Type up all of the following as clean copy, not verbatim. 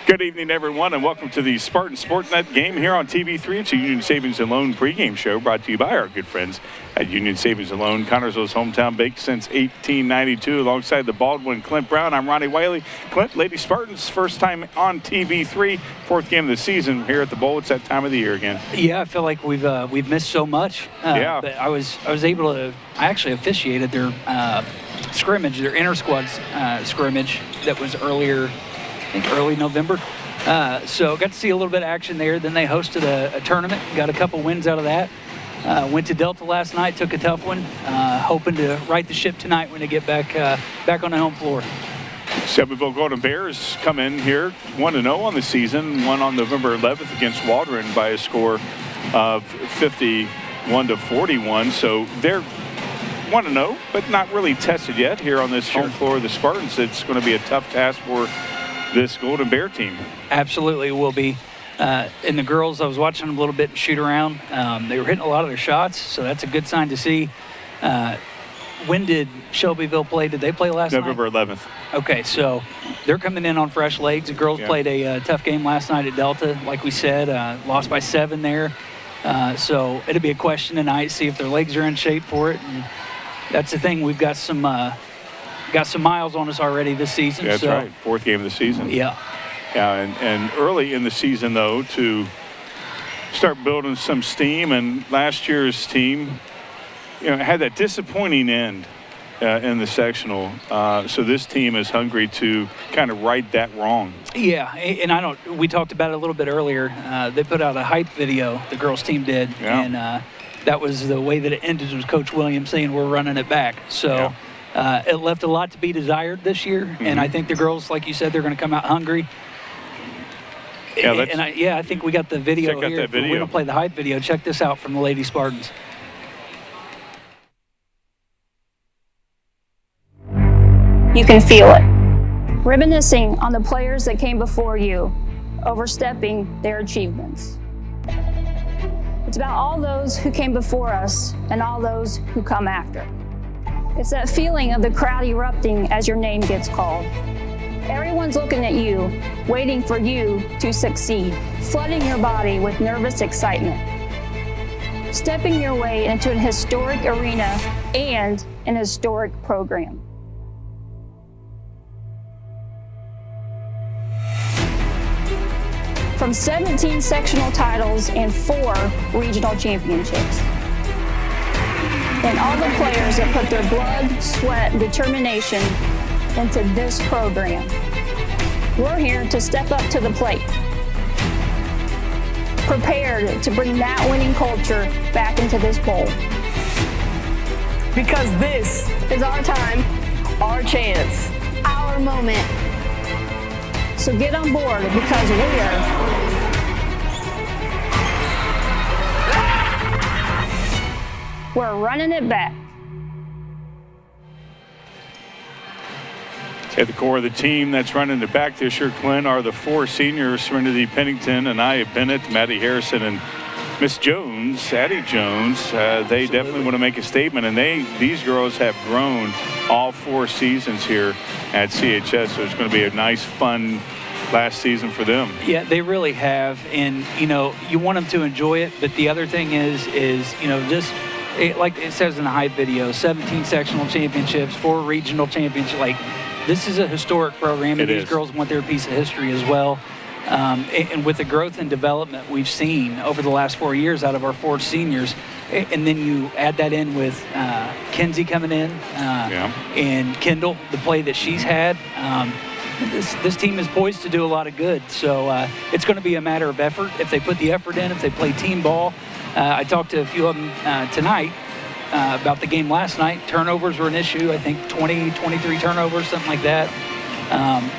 Good evening, everyone, and welcome to the Spartan Sportnet game here on TV3. It's a Union Savings and Loan pregame show brought to you by our good friends at Union Savings and Loan, Connersville's hometown bank since 1892. Alongside the Baldwin Clint Brown, I'm Ronnie Wiley. Clint, Lady Spartans, first time on TV3, fourth game of the season here at the Bowl. It's that time of the year again. Yeah, I feel like we've missed so much. Yeah. But I was able to. I actually officiated their scrimmage, their inter squads scrimmage that was earlier. I think early November. So got to see a little bit of action there. Then they hosted a tournament, got a couple wins out of that. Went to Delta last night, took a tough one. Hoping to right the ship tonight when they get back on the home floor. Shelbyville Golden Bears come in here 1-0 on the season, won on November 11th against Waldron by a score of 51-41. So they're 1-0, but not really tested yet here on this home floor of the Spartans. It's going to be a tough task for this Golden Bear team. Absolutely will be. And the girls, I was watching them a little bit shoot around. They were hitting a lot of their shots, so that's a good sign to see. When did Shelbyville play? Did they play last night? November 11th. Okay, so they're coming in on fresh legs. The girls played a tough game last night at Delta, like we said, lost by 7 there. So it'll be a question tonight, see if their legs are in shape for it. And that's the thing, we've got some miles on us already this season. That's right, fourth game of the season. Yeah. Yeah, and early in the season, though, to start building some steam, and last year's team, had that disappointing end in the sectional. So this team is hungry to kind of right that wrong. Yeah, and we talked about it a little bit earlier. They put out a hype video, the girls team did, and that was the way that it ended, was Coach Williams saying we're running it back. So it left a lot to be desired this year, and I think the girls, like you said, they're going to come out hungry. I think we got the video check out here. That video. We're going to play the hype video. Check this out from the Lady Spartans. You can feel it. Reminiscing on the players that came before you, overstepping their achievements. It's about all those who came before us and all those who come after. It's that feeling of the crowd erupting as your name gets called. Everyone's looking at you, waiting for you to succeed, flooding your body with nervous excitement. Stepping your way into an historic arena and an historic program. From 17 sectional titles and 4 regional championships. And all the players that put their blood, sweat, and determination into this program. We're here to step up to the plate. Prepared to bring that winning culture back into this bowl. Because this is our time, our chance, our moment. So get on board because we're running it back. At the core of the team that's running it back this year, Clint, are the 4 seniors, Serenity Pennington, Anaya Bennett, Maddie Harrison, and Miss Jones, Addie Jones. They definitely want to make a statement, and these girls have grown all 4 seasons here at CHS, so it's going to be a nice, fun last season for them. Yeah, they really have, and you want them to enjoy it, but the other thing is just like it says in the hype video, 17 sectional championships, 4 regional championships. Like, this is a historic program, and these girls want their piece of history as well. And with the growth and development we've seen over the last 4 years out of our 4 seniors, and then you add that in with Kenzie coming in, and Kendall, the play that she's had. This team is poised to do a lot of good. So it's going to be a matter of effort. If they put the effort in, if they play team ball. I talked to a few of them tonight about the game last night. Turnovers were an issue. I think 23 turnovers, something like that.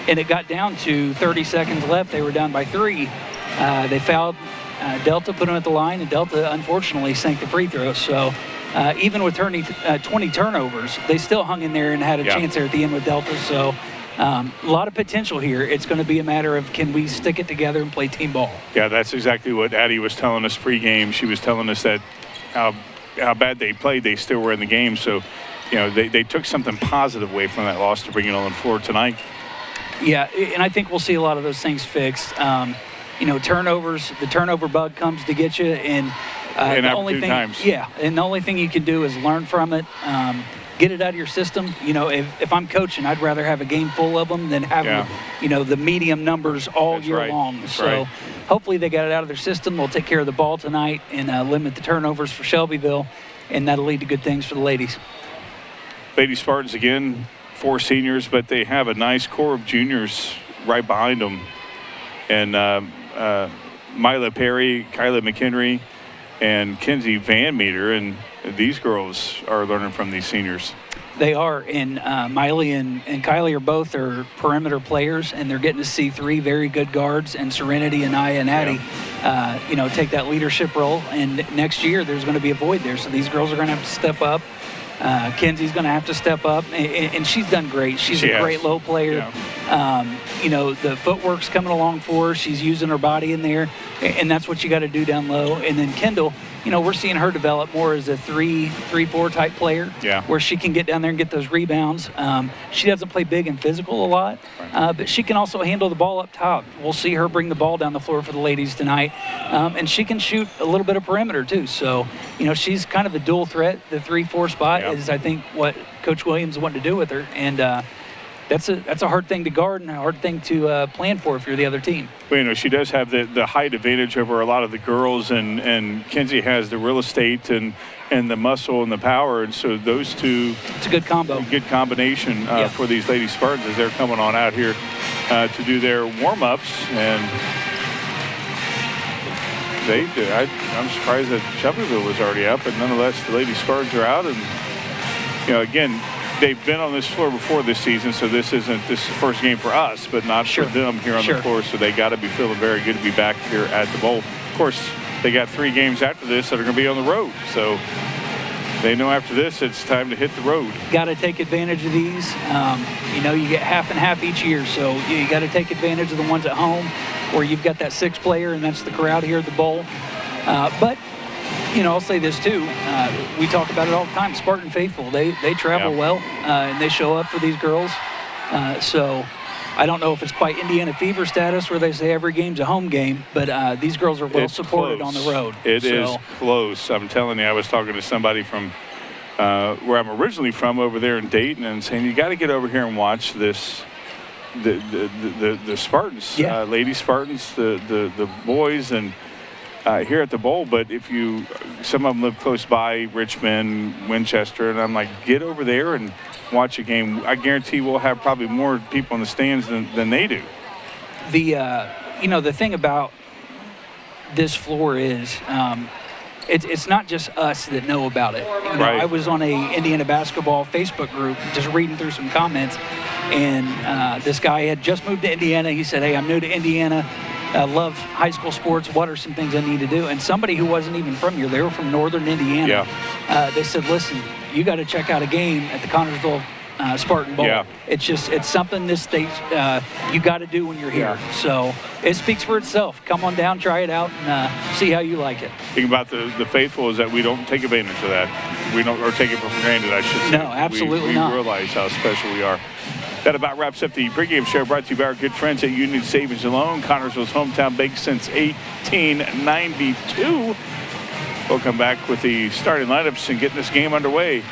And it got down to 30 seconds left. They were down by 3. They fouled Delta, put them at the line, and Delta unfortunately sank the free throw. So even with 20 turnovers, they still hung in there and had a chance there at the end with Delta. So a lot of potential here. It's going to be a matter of, can we stick it together and play team ball? Yeah, that's exactly what Addie was telling us pregame. She was telling us that how bad they played, they still were in the game. So, they took something positive away from that loss to bring it on the floor tonight. Yeah, and I think we'll see a lot of those things fixed. Turnovers, the turnover bug comes to get you, and the only thing, times. Yeah, and the only thing you can do is learn from it. Get it out of your system. If I'm coaching, I'd rather have a game full of them than have, the medium numbers all year long. That's so right. Hopefully they got it out of their system. They'll take care of the ball tonight and limit the turnovers for Shelbyville, and that'll lead to good things for the ladies. Lady Spartans, again, 4 seniors, but they have a nice core of juniors right behind them. And Mila Perry, Kyla McHenry, and Kenzie Van Meter, and these girls are learning from these seniors. They are, and Miley and Kylie are both perimeter players, and they're getting to see 3 very good guards, and Serenity and Aya and Addie, take that leadership role. And next year, there's going to be a void there, so these girls are going to have to step up. Kenzie's going to have to step up, and she's done great. She's a great low player. Yeah. The footwork's coming along for her. She's using her body in there, and that's what you got to do down low. And then Kendall, we're seeing her develop more as a 3-4 type player, where she can get down there and get those rebounds. She doesn't play big and physical a lot, but she can also handle the ball up top. We'll see her bring the ball down the floor for the ladies tonight, and she can shoot a little bit of perimeter too. So, she's kind of a dual threat. The 3-4 spot is, I think, what Coach Williams wanted to do with her, and that's a hard thing to guard and a hard thing to plan for if you're the other team. Well, she does have the height advantage over a lot of the girls, and Kenzie has the real estate and the muscle and the power, and so those two. It's a good combo. Good combination for these Lady Spartans as they're coming on out here to do their warm-ups, and I'm surprised that Shelbyville was already up, but nonetheless the Lady Spartans are out, and again. They've been on this floor before this season, so this is the first game for us, but not for them here on the floor. So they got to be feeling very good to be back here at the Bowl. Of course, they got 3 games after this that are going to be on the road. So they know after this it's time to hit the road. Got to take advantage of these. You get half and half each year, so you got to take advantage of the ones at home where you've got that 6th player, and that's the crowd here at the Bowl. But I'll say this too. We talk about it all the time. Spartan faithful, they travel well, and they show up for these girls. So I don't know if it's quite Indiana Fever status where they say every game's a home game, but these girls are well supported on the road. It is close. I'm telling you, I was talking to somebody from where I'm originally from over there in Dayton, and saying you got to get over here and watch this. The Spartans, Lady Spartans, the boys, and. Here at the Bowl, but some of them live close by, Richmond, Winchester, and I'm like, get over there and watch a game. I guarantee we'll have probably more people in the stands than they do. The thing about this floor is it's not just us that know about it. I was on a Indiana basketball Facebook group just reading through some comments, and this guy had just moved to Indiana. He said, hey, I'm new to Indiana. I love high school sports. What are some things I need to do? And somebody who wasn't even from here, they were from northern Indiana. They said, listen, you got to check out a game at the Connersville Spartan Bowl. It's something this state you got to do when you're here. So it speaks for itself. Come on down, try it out, and see how you like it. The thing about the faithful is that we don't take advantage of that. We don't, or take it for granted, I should say. No, absolutely not. We realize how special we are. That about wraps up the pregame show brought to you by our good friends at Union Savings and Loan, Connersville's hometown bank since 1892. We'll come back with the starting lineups and getting this game underway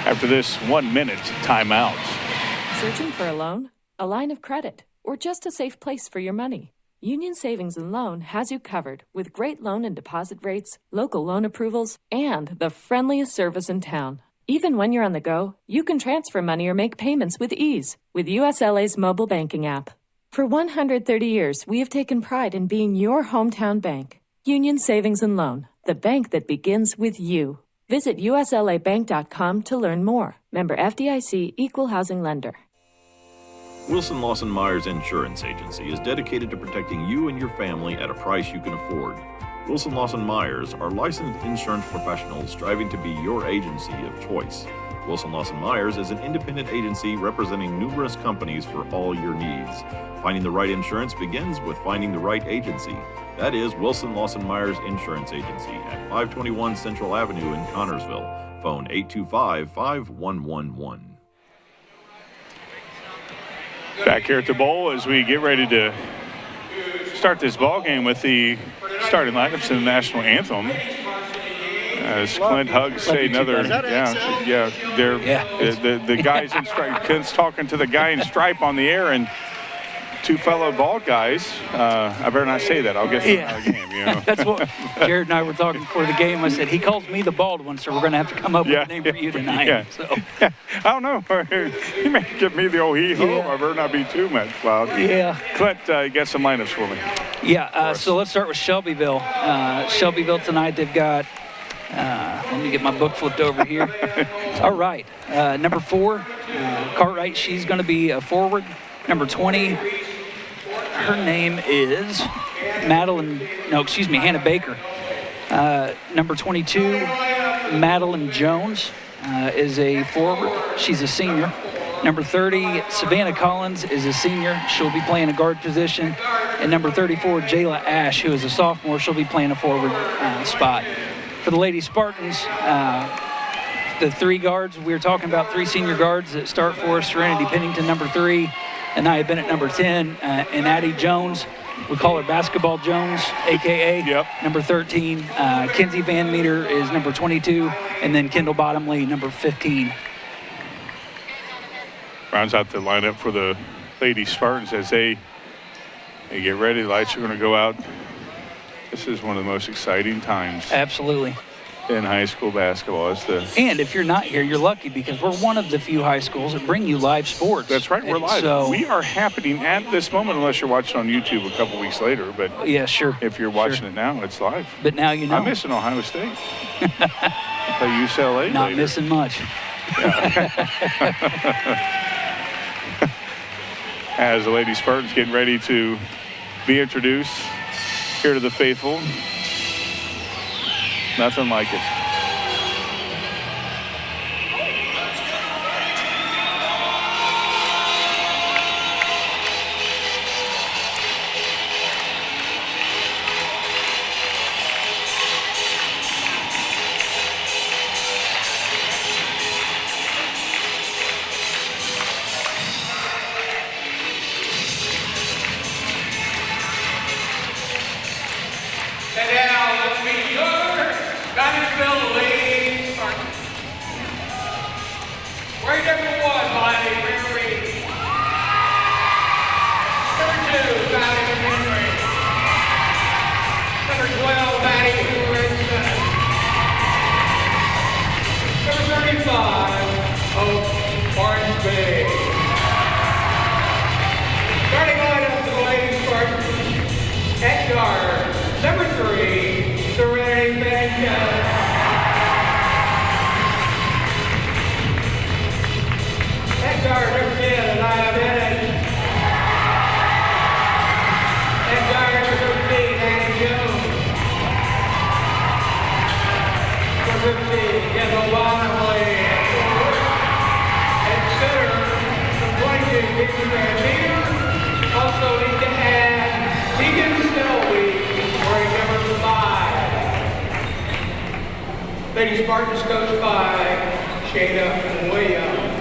after this 1-minute timeout. Searching for a loan, a line of credit, or just a safe place for your money? Union Savings and Loan has you covered with great loan and deposit rates, local loan approvals, and the friendliest service in town. Even when you're on the go, you can transfer money or make payments with ease with USLA's mobile banking app. For 130 years, we have taken pride in being your hometown bank. Union Savings and Loan, the bank that begins with you. Visit uslabank.com to learn more. Member FDIC, Equal Housing Lender. Wilson Lawson Myers Insurance Agency is dedicated to protecting you and your family at a price you can afford. Wilson Lawson Myers are licensed insurance professionals striving to be your agency of choice. Wilson Lawson Myers is an independent agency representing numerous companies for all your needs. Finding the right insurance begins with finding the right agency. That is Wilson Lawson Myers Insurance Agency at 521 Central Avenue in Connersville. Phone 825-5111. Back here at the bowl as we get ready to start this ball game with the starting lineups in the national anthem. As Clint Huggs say another, the guys in stripe. Clint's talking to the guy in stripe on the air, and two fellow bald guys. I better not say that. I'll get thrown out of the game. You know? That's what Jared and I were talking before the game. I said, he calls me the bald one, so we're going to have to come up with a name for you tonight. Yeah. So. I don't know. He may give me the old hee-ho. I better not be too much loud. Yeah. Clint, you got some lineups for me. Yeah, so let's start with Shelbyville. Shelbyville tonight, they've got, let me get my book flipped over here. All right. Number 4, Cartwright, she's going to be a forward. Number 20, her name is Hannah Baker. Number 22, Madeline Jones is a forward. She's a senior. Number 30, Savannah Collins is a senior. She'll be playing a guard position. And number 34, Jayla Ash, who is a sophomore. She'll be playing a forward spot. For the Lady Spartans, the 3 guards, we were talking about 3 senior guards that start for us. Serenity Pennington, number 3. Anaya Bennett, number 10. And Addie Jones, we call her Basketball Jones, a.k.a. number 13. Kenzie Van Meter is number 22. And then Kendall Bottomley, number 15. Rounds out the lineup for the Lady Spartans as they get ready. The lights are going to go out. This is one of the most exciting times. Absolutely. In high school basketball. And if you're not here, you're lucky because we're one of the few high schools that bring you live sports. That's right, we're live. So, we are happening at this moment, unless you're watching on YouTube a couple weeks later. But yeah, sure. If you're watching it now, it's live. But now you know. I'm missing Ohio State. Play UCLA Not later. missing much. As the Lady Spartans getting ready to be introduced here to the faithful. Nothing like it. And now let's meet your Shelbyville Lady Spartans. Grade number 1, Bonnie Henry. Number 2, Bonnie Henry. Number 12, Maddie Henderson. Number 35, Hope Orange Bay. Starting lineup for the Lady Spartans. At guard, number 3, Serenity Pennington. At guard, number 10, Anaya Bennett. At guard, number 13, Addie Jones. Number 15, Kendall Bottomley. At center, number 22, Kenzie Van Meter. Also need to add Tegan Shelby, wearing number 5. Lady Spartans coached by Shada Williams.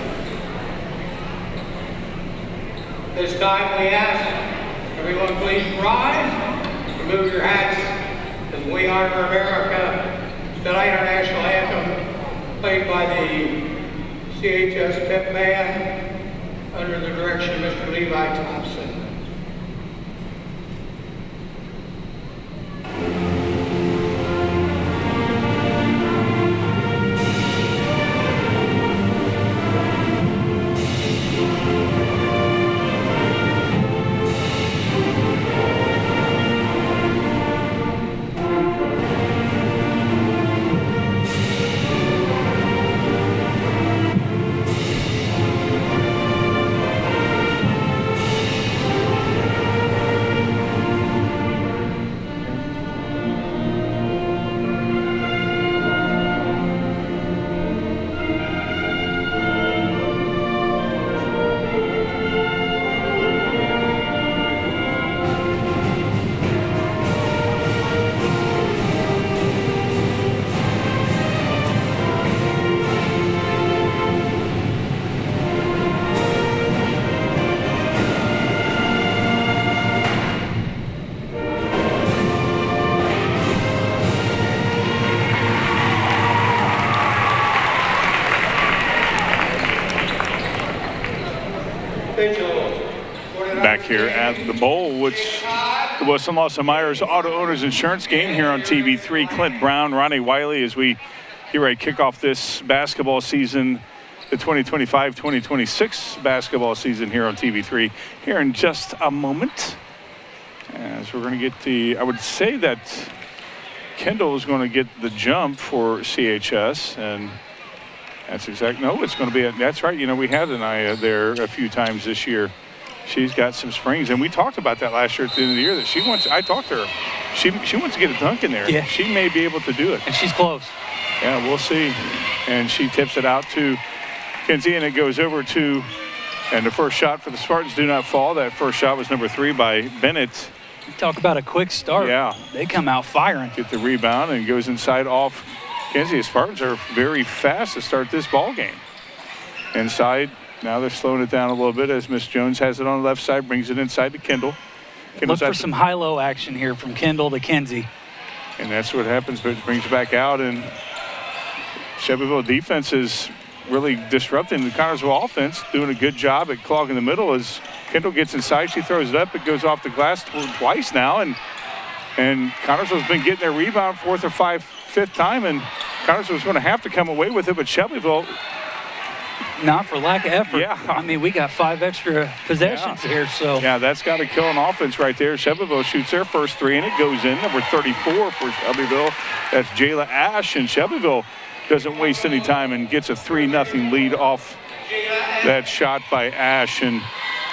This time we ask everyone please rise, remove your hats, as we honor America. Tonight our national anthem played by the CHS Pep Band under the direction of Mr. Levi Thompson. back here at the bowl, which the Wilson Lawson Myers Auto Owners Insurance game here on TV3. Clint Brown, Ronnie Wiley, as we get ready to kick off this basketball season, the 2025-2026 basketball season here on TV3 here in just a moment. As we're going to get I would say that Kendall is going to get the jump for CHS, and that's it's going to be, that's right. We had Anaya there a few times this year. She's got some springs, and we talked about that last year at the end of the year, that I talked to her. She wants to get a dunk in there. Yeah. She may be able to do it. And she's close. Yeah, we'll see. And she tips it out to Kenzie, and it goes over to, and the first shot for the Spartans do not fall. That first shot was number 3 by Bennett. Talk about a quick start. Yeah. They come out firing. Get the rebound and goes inside off Kenzie. The Spartans are very fast to start this ball game. Inside, now they're slowing it down a little bit as Miss Jones has it on the left side, brings it inside to Kendall. Look for some high-low action here from Kendall to Kenzie. And that's what happens, but it brings it back out, and Shelbyville defense is really disrupting the Connersville offense, doing a good job at clogging the middle. As Kendall gets inside, she throws it up. It goes off the glass twice now, and Connersville's been getting their rebound fourth or fifth time, and Connersville's going to have to come away with it, but Shelbyville, not for lack of effort. Yeah. I mean, we got 5 extra possessions here, so. Yeah, that's got to kill an offense right there. Shelbyville shoots their first 3, and it goes in. Number 34 for Shelbyville. That's Jayla Ash, and Shelbyville doesn't waste any time and gets a 3-0 lead off that shot by Ash. And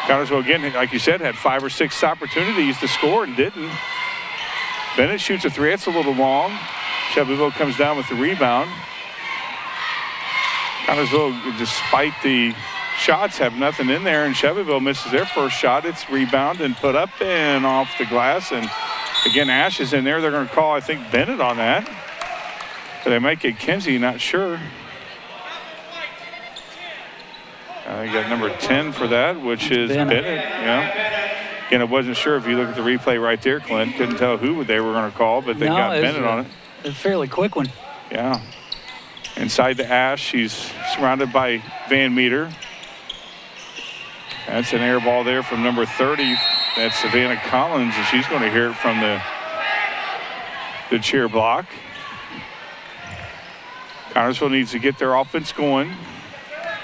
Connersville, again, like you said, had 5 or 6 opportunities to score and didn't. Bennett shoots a 3. It's a little long. Shelbyville comes down with the rebound. Connersville, despite the shots, have nothing in there, and Shelbyville misses their first shot. It's rebound and put up and off the glass. And again, Ash is in there. They're going to call, I think, Bennett on that. But they might get Kenzie, not sure. I got number 10 for that, which is Bennett. Yeah. Again, I wasn't sure if you look at the replay right there, Clint. Couldn't tell who they were going to call, but they got Bennett on it. It's a fairly quick one. Yeah. Inside to Ash. She's surrounded by Van Meter. That's an air ball there from number 30. That's Savannah Collins, and she's going to hear it from the cheer block. Connersville needs to get their offense going.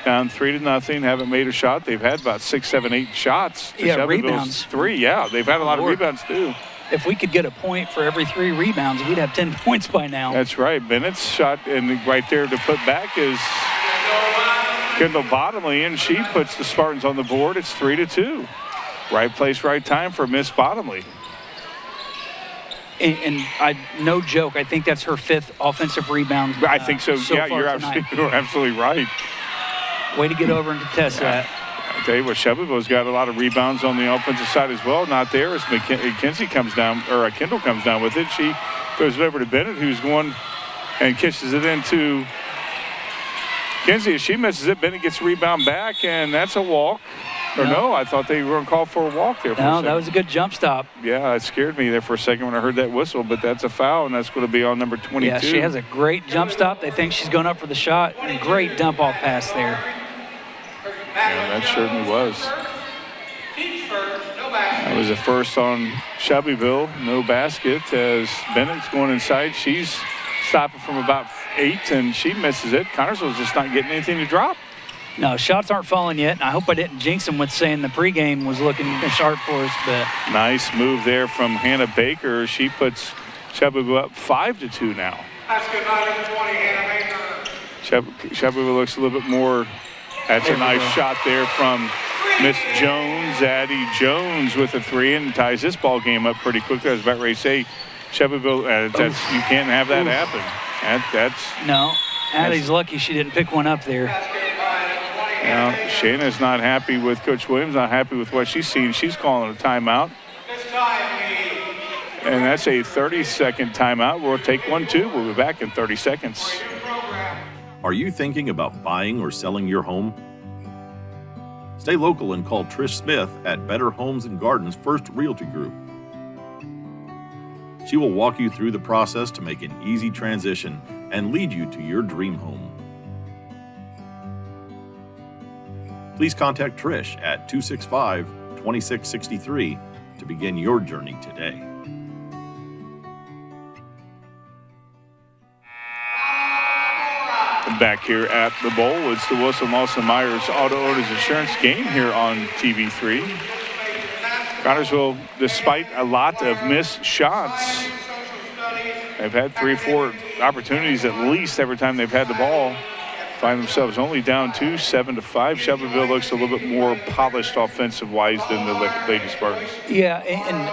Down 3-0. Haven't made a shot. They've had about 6, 7, 8 shots. Rebounds. 3. Yeah, they've had a lot of rebounds too. If we could get a point for every 3 rebounds, we'd have 10 points by now. That's right. Bennett's shot, and right there to put back is Kendall Bottomley, and she puts the Spartans on the board. It's 3-2. Right place, right time for Miss Bottomley. And no joke, I think that's her 5th offensive rebound. I think so. Yeah, you're absolutely right. Way to get over and contest that. I tell you what, Shelbyville's got a lot of rebounds on the offensive side as well. Not there as Kenzie comes down, or Kendall comes down with it. She throws it over to Bennett, who's going and kisses it into Kenzie. As she misses it, Bennett gets a rebound back, and that's a walk. No, I thought they were going to call for a walk there for a second. No, that was a good jump stop. Yeah, it scared me there for a second when I heard that whistle, but that's a foul, and that's going to be on number 22. Yeah, she has a great jump stop. They think she's going up for the shot, and great dump-off pass there. Yeah, that certainly was. That was the first on Shelbyville. No basket as Bennett's going inside. She's stopping from about 8, and she misses it. Connersville's just not getting anything to drop. No, shots aren't falling yet. I hope I didn't jinx them with saying the pregame was looking sharp for us. But nice move there from Hannah Baker. She puts Shelbyville up 5-2 now. That's good night, number 20, Hannah Baker. Shelbyville looks a little bit more. That's a nice shot there from Miss Jones. Addie Jones with a 3 and ties this ball game up pretty quickly. I was about ready to say Shelbyville, you can't have that happen. No, Addie's lucky she didn't pick one up there. Now, Shayna's not happy with Coach Williams, not happy with what she's seen. She's calling a timeout. And that's a 30-second timeout. We'll take one, too. We'll be back in 30 seconds. Are you thinking about buying or selling your home? Stay local and call Trish Smith at Better Homes and Gardens First Realty Group. She will walk you through the process to make an easy transition and lead you to your dream home. Please contact Trish at 265-20 2663 to begin your journey today. Back here at the Bowl, it's the Wilson Lawson Myers Auto Owners Insurance game here on TV3. Connorsville, despite a lot of missed shots, they've had 3 or 4 opportunities at least every time they've had the ball. Find themselves only down 2, 7-5. Shelbyville looks a little bit more polished offensive-wise than the Lady Spartans. Yeah, and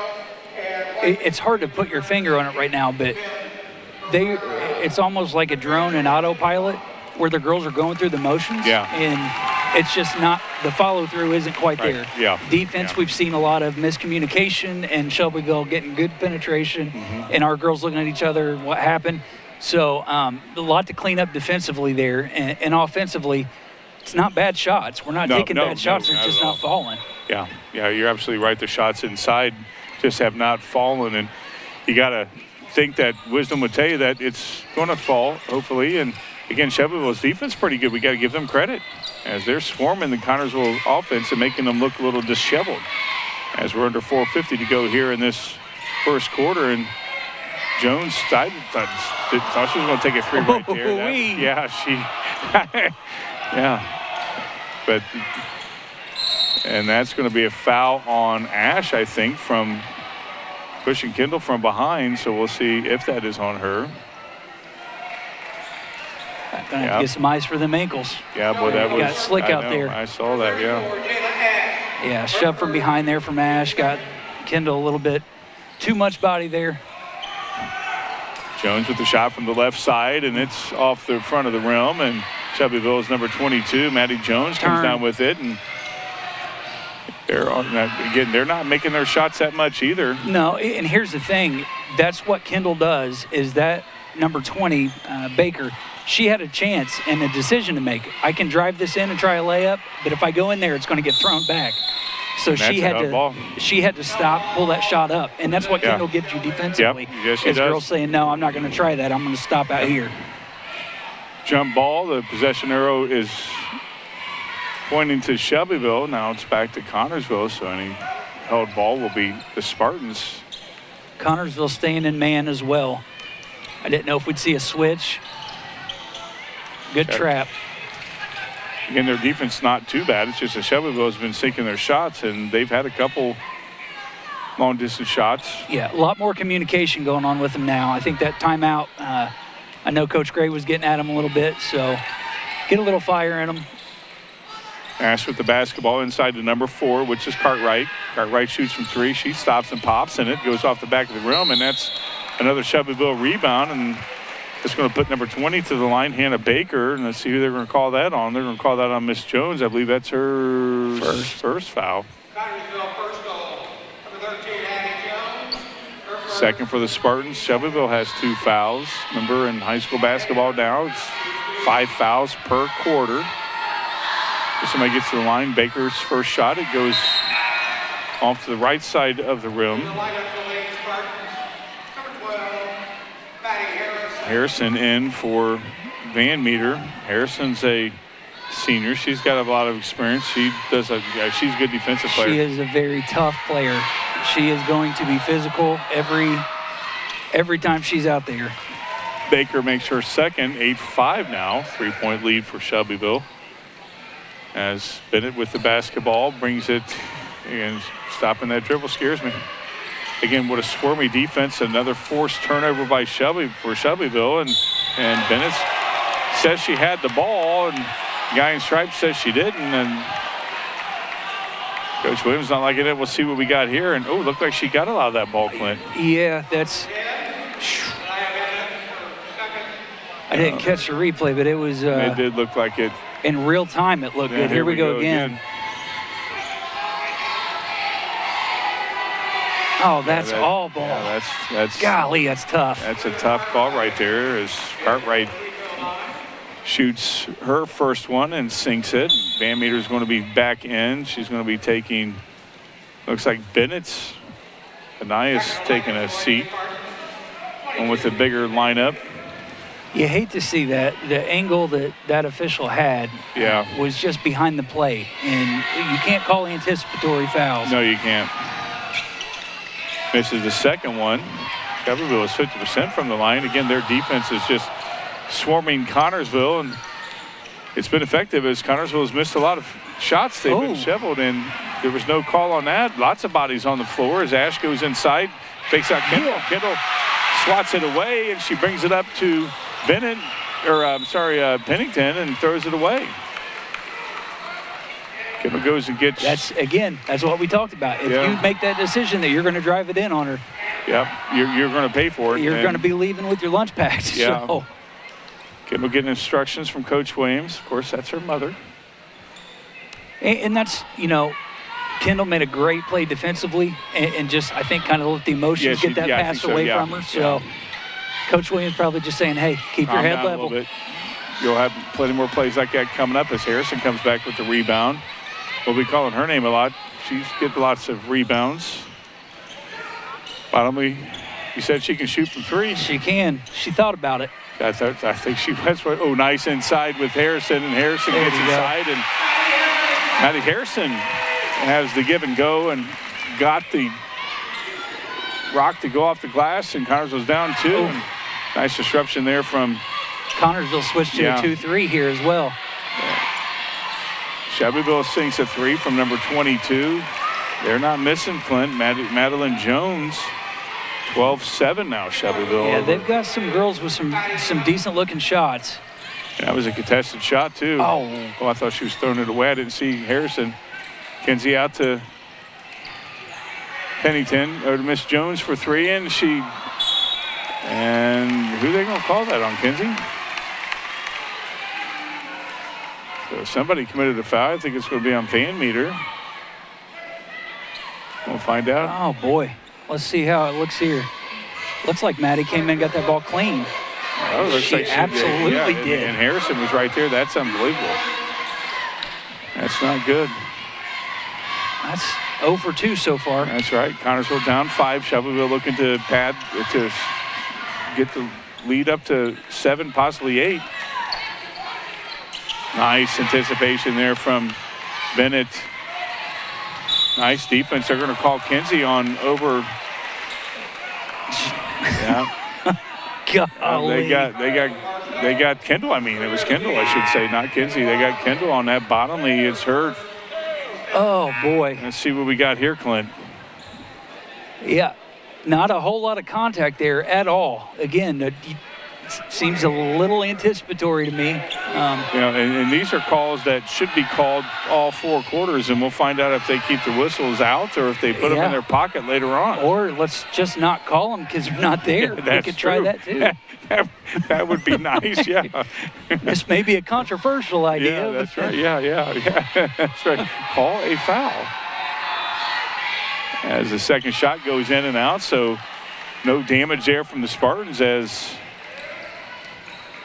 it's hard to put your finger on it right now, but it's almost like a drone and autopilot where the girls are going through the motions. Yeah. And it's just not, the follow-through isn't quite there. Yeah. Defense, we've seen a lot of miscommunication and Shelbyville getting good penetration and our girls looking at each other, what happened. So a lot to clean up defensively there. And offensively, it's not bad shots. We're not taking bad shots. They're just not falling. Yeah, you're absolutely right. The shots inside just have not fallen. And you got to think that wisdom would tell you that it's going to fall, hopefully. And, again, Shelbyville's defense pretty good. We got to give them credit as they're swarming the Connorsville offense and making them look a little disheveled as we're under 4:50 to go here in this first quarter. And Jones thought she was going to take a 3 right there. But and that's going to be a foul on Ash, I think, from pushing Kendall from behind. So we'll see if that is on her. Gonna have to get some ice for them ankles. Yeah, boy, that was got slick out there. I saw that. Yeah, shoved from behind there from Ash. Got Kendall a little bit too much body there. Jones with the shot from the left side, and it's off the front of the rim. And Shelbyville's number 22, Maddie Jones, comes down with it. And they're not making their shots that much either. No, and here's the thing. That's what Kendall does, is that number 20, Baker, she had a chance and a decision to make. I can drive this in and try a layup, but if I go in there, it's going to get thrown back. So she had to stop, pull that shot up. And that's what Kendall gives you defensively. Yep. Yes, she does. Girls saying, no, I'm not going to try that. I'm going to stop out here. Jump ball. The possession arrow is pointing to Shelbyville. Now it's back to Connorsville, so any held ball will be the Spartans. Connorsville staying in man as well. I didn't know if we'd see a switch. Good trap. Again, their defense not too bad. It's just that Shelbyville has been sinking their shots, and they've had a couple long-distance shots. Yeah, a lot more communication going on with them now. I think that timeout, I know Coach Gray was getting at them a little bit, so get a little fire in them. Ash with the basketball inside to number 4, which is Cartwright. Cartwright shoots from 3. She stops and pops, and it goes off the back of the rim, and that's another Shelbyville rebound, and it's going to put number 20 to the line, Hannah Baker, and let's see who they're going to call that on. They're going to call that on Miss Jones. I believe that's her first foul. Second for the Spartans. Shelbyville has 2 fouls. Remember, in high school basketball now, it's 5 fouls per quarter. If somebody gets to the line, Baker's first shot, it goes off to the right side of the rim. Harrison in for Van Meter. Harrison's a senior. She's got a lot of experience. She's a good defensive player. She is a very tough player. She is going to be physical every time she's out there. Baker makes her second, 8-5 now. 3-point lead for Shelbyville. As Bennett with the basketball brings it, and stopping that dribble scares me. Again, what a squirmy defense. Another forced turnover by Shelbyville. And Bennett says she had the ball, and the guy in stripes says she didn't. And Coach Williams not liking it. We'll see what we got here. And, looked like she got a lot of that ball, Clint. Yeah, that's... I didn't catch the replay, but it was... it did look like it. In real time, it looked good. Here we go again. Oh, that's all ball. Yeah, that's golly, that's tough. That's a tough call right there as Cartwright shoots her first one and sinks it. Van Meter's going to be back in. She's going to be taking, looks like Bennett's. Ania's taking a seat. And with the bigger lineup. You hate to see that. The angle that official had was just behind the play, and you can't call anticipatory fouls. No, you can't. Misses the second one. Shelbyville is 50% from the line. Again, their defense is just swarming Connorsville, and it's been effective as Connorsville has missed a lot of shots. They've been shoveled, and there was no call on that. Lots of bodies on the floor as Ash goes inside, fakes out Kendall. Kendall swats it away, and she brings it up to Pennington, and throws it away. Kendall goes and gets. That's what we talked about. If you make that decision that you're going to drive it in on her, you're going to pay for it. You're going to be leaving with your lunch packs. Yeah. So. Kendall getting instructions from Coach Williams. Of course, that's her mother. And that's, Kendall made a great play defensively and just, I think, kind of let the emotions get that pass away from her. So Coach Williams probably just saying, hey, keep your head level. You'll have plenty more plays like that coming up as Harrison comes back with the rebound. We'll be calling her name a lot. She's getting lots of rebounds. Bottomley, you said she can shoot from three. She can. She thought about it. I think she was. Oh, nice inside with Harrison, and Harrison gets inside, and Maddie Harrison has the give and go and got the rock to go off the glass, and Connorsville's down two. And nice disruption there from Connorsville. Switched to a 2-3 here as well. Shelbyville sinks a three from number 22. They're not missing Clint. Madeline Jones. 12-7 now, Shelbyville. Yeah, they've got some girls with some decent-looking shots. And that was a contested shot, too. Oh, I thought she was throwing it away. I didn't see Harrison. Kenzie out to Pennington, or to Miss Jones for three, and who are they going to call that on, Kenzie? So somebody committed a foul. I think it's going to be on Van Meter. We'll find out. Oh, boy. Let's see how it looks here. Looks like Maddie came in and got that ball clean. Oh, looks she like absolutely did. And Harrison was right there. That's unbelievable. That's not good. That's 0 for 2 so far. That's right. Connorsville down 5. Shelbyville looking to pad to get the lead up to 7, possibly 8. Nice anticipation there from Bennett. Nice defense. They're going to call Kenzie on over. Yeah. Golly. They got Kendall. I mean, it was Kendall, I should say, not Kenzie. They got Kendall on that Bottomley. It's her. Oh, boy. Let's see what we got here, Clint. Yeah, not a whole lot of contact there at all. Again, it seems a little anticipatory to me. And these are calls that should be called all 4 quarters, and we'll find out if they keep the whistles out or if they put them in their pocket later on. Or let's just not call them because they're not there. Yeah, we could try that too. That would be nice, yeah. This may be a controversial idea. Yeah, that's right. Yeah. That's right. Call a foul. As the second shot goes in and out, so no damage there from the Spartans as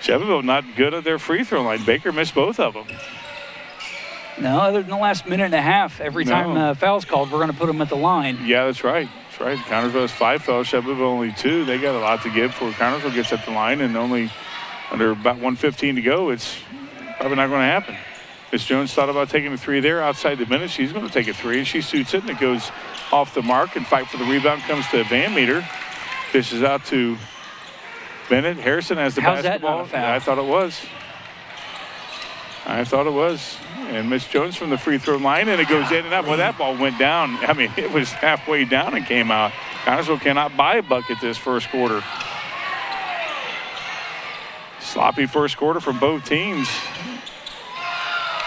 Shelbyville not good at their free throw line. Baker missed both of them. No, other than the last minute and a half, every time foul's called, we're going to put them at the line. Yeah, that's right. That's right. Connorsville has 5 fouls, Shelbyville only 2. They got a lot to give before Connorsville gets at the line, and only under about 1:15 to go, it's probably not going to happen. Miss Jones thought about taking a 3 there outside the minute. She's going to take a 3, and she shoots it, and it goes off the mark, and fight for the rebound comes to Van Meter. Dishes out to Bennett. Harrison has the basketball. That not a foul? I thought it was. And Miss Jones from the free throw line, and it goes in and out. Well, that ball went down. I mean, it was halfway down and came out. Connorsville cannot buy a bucket this first quarter. Sloppy first quarter from both teams.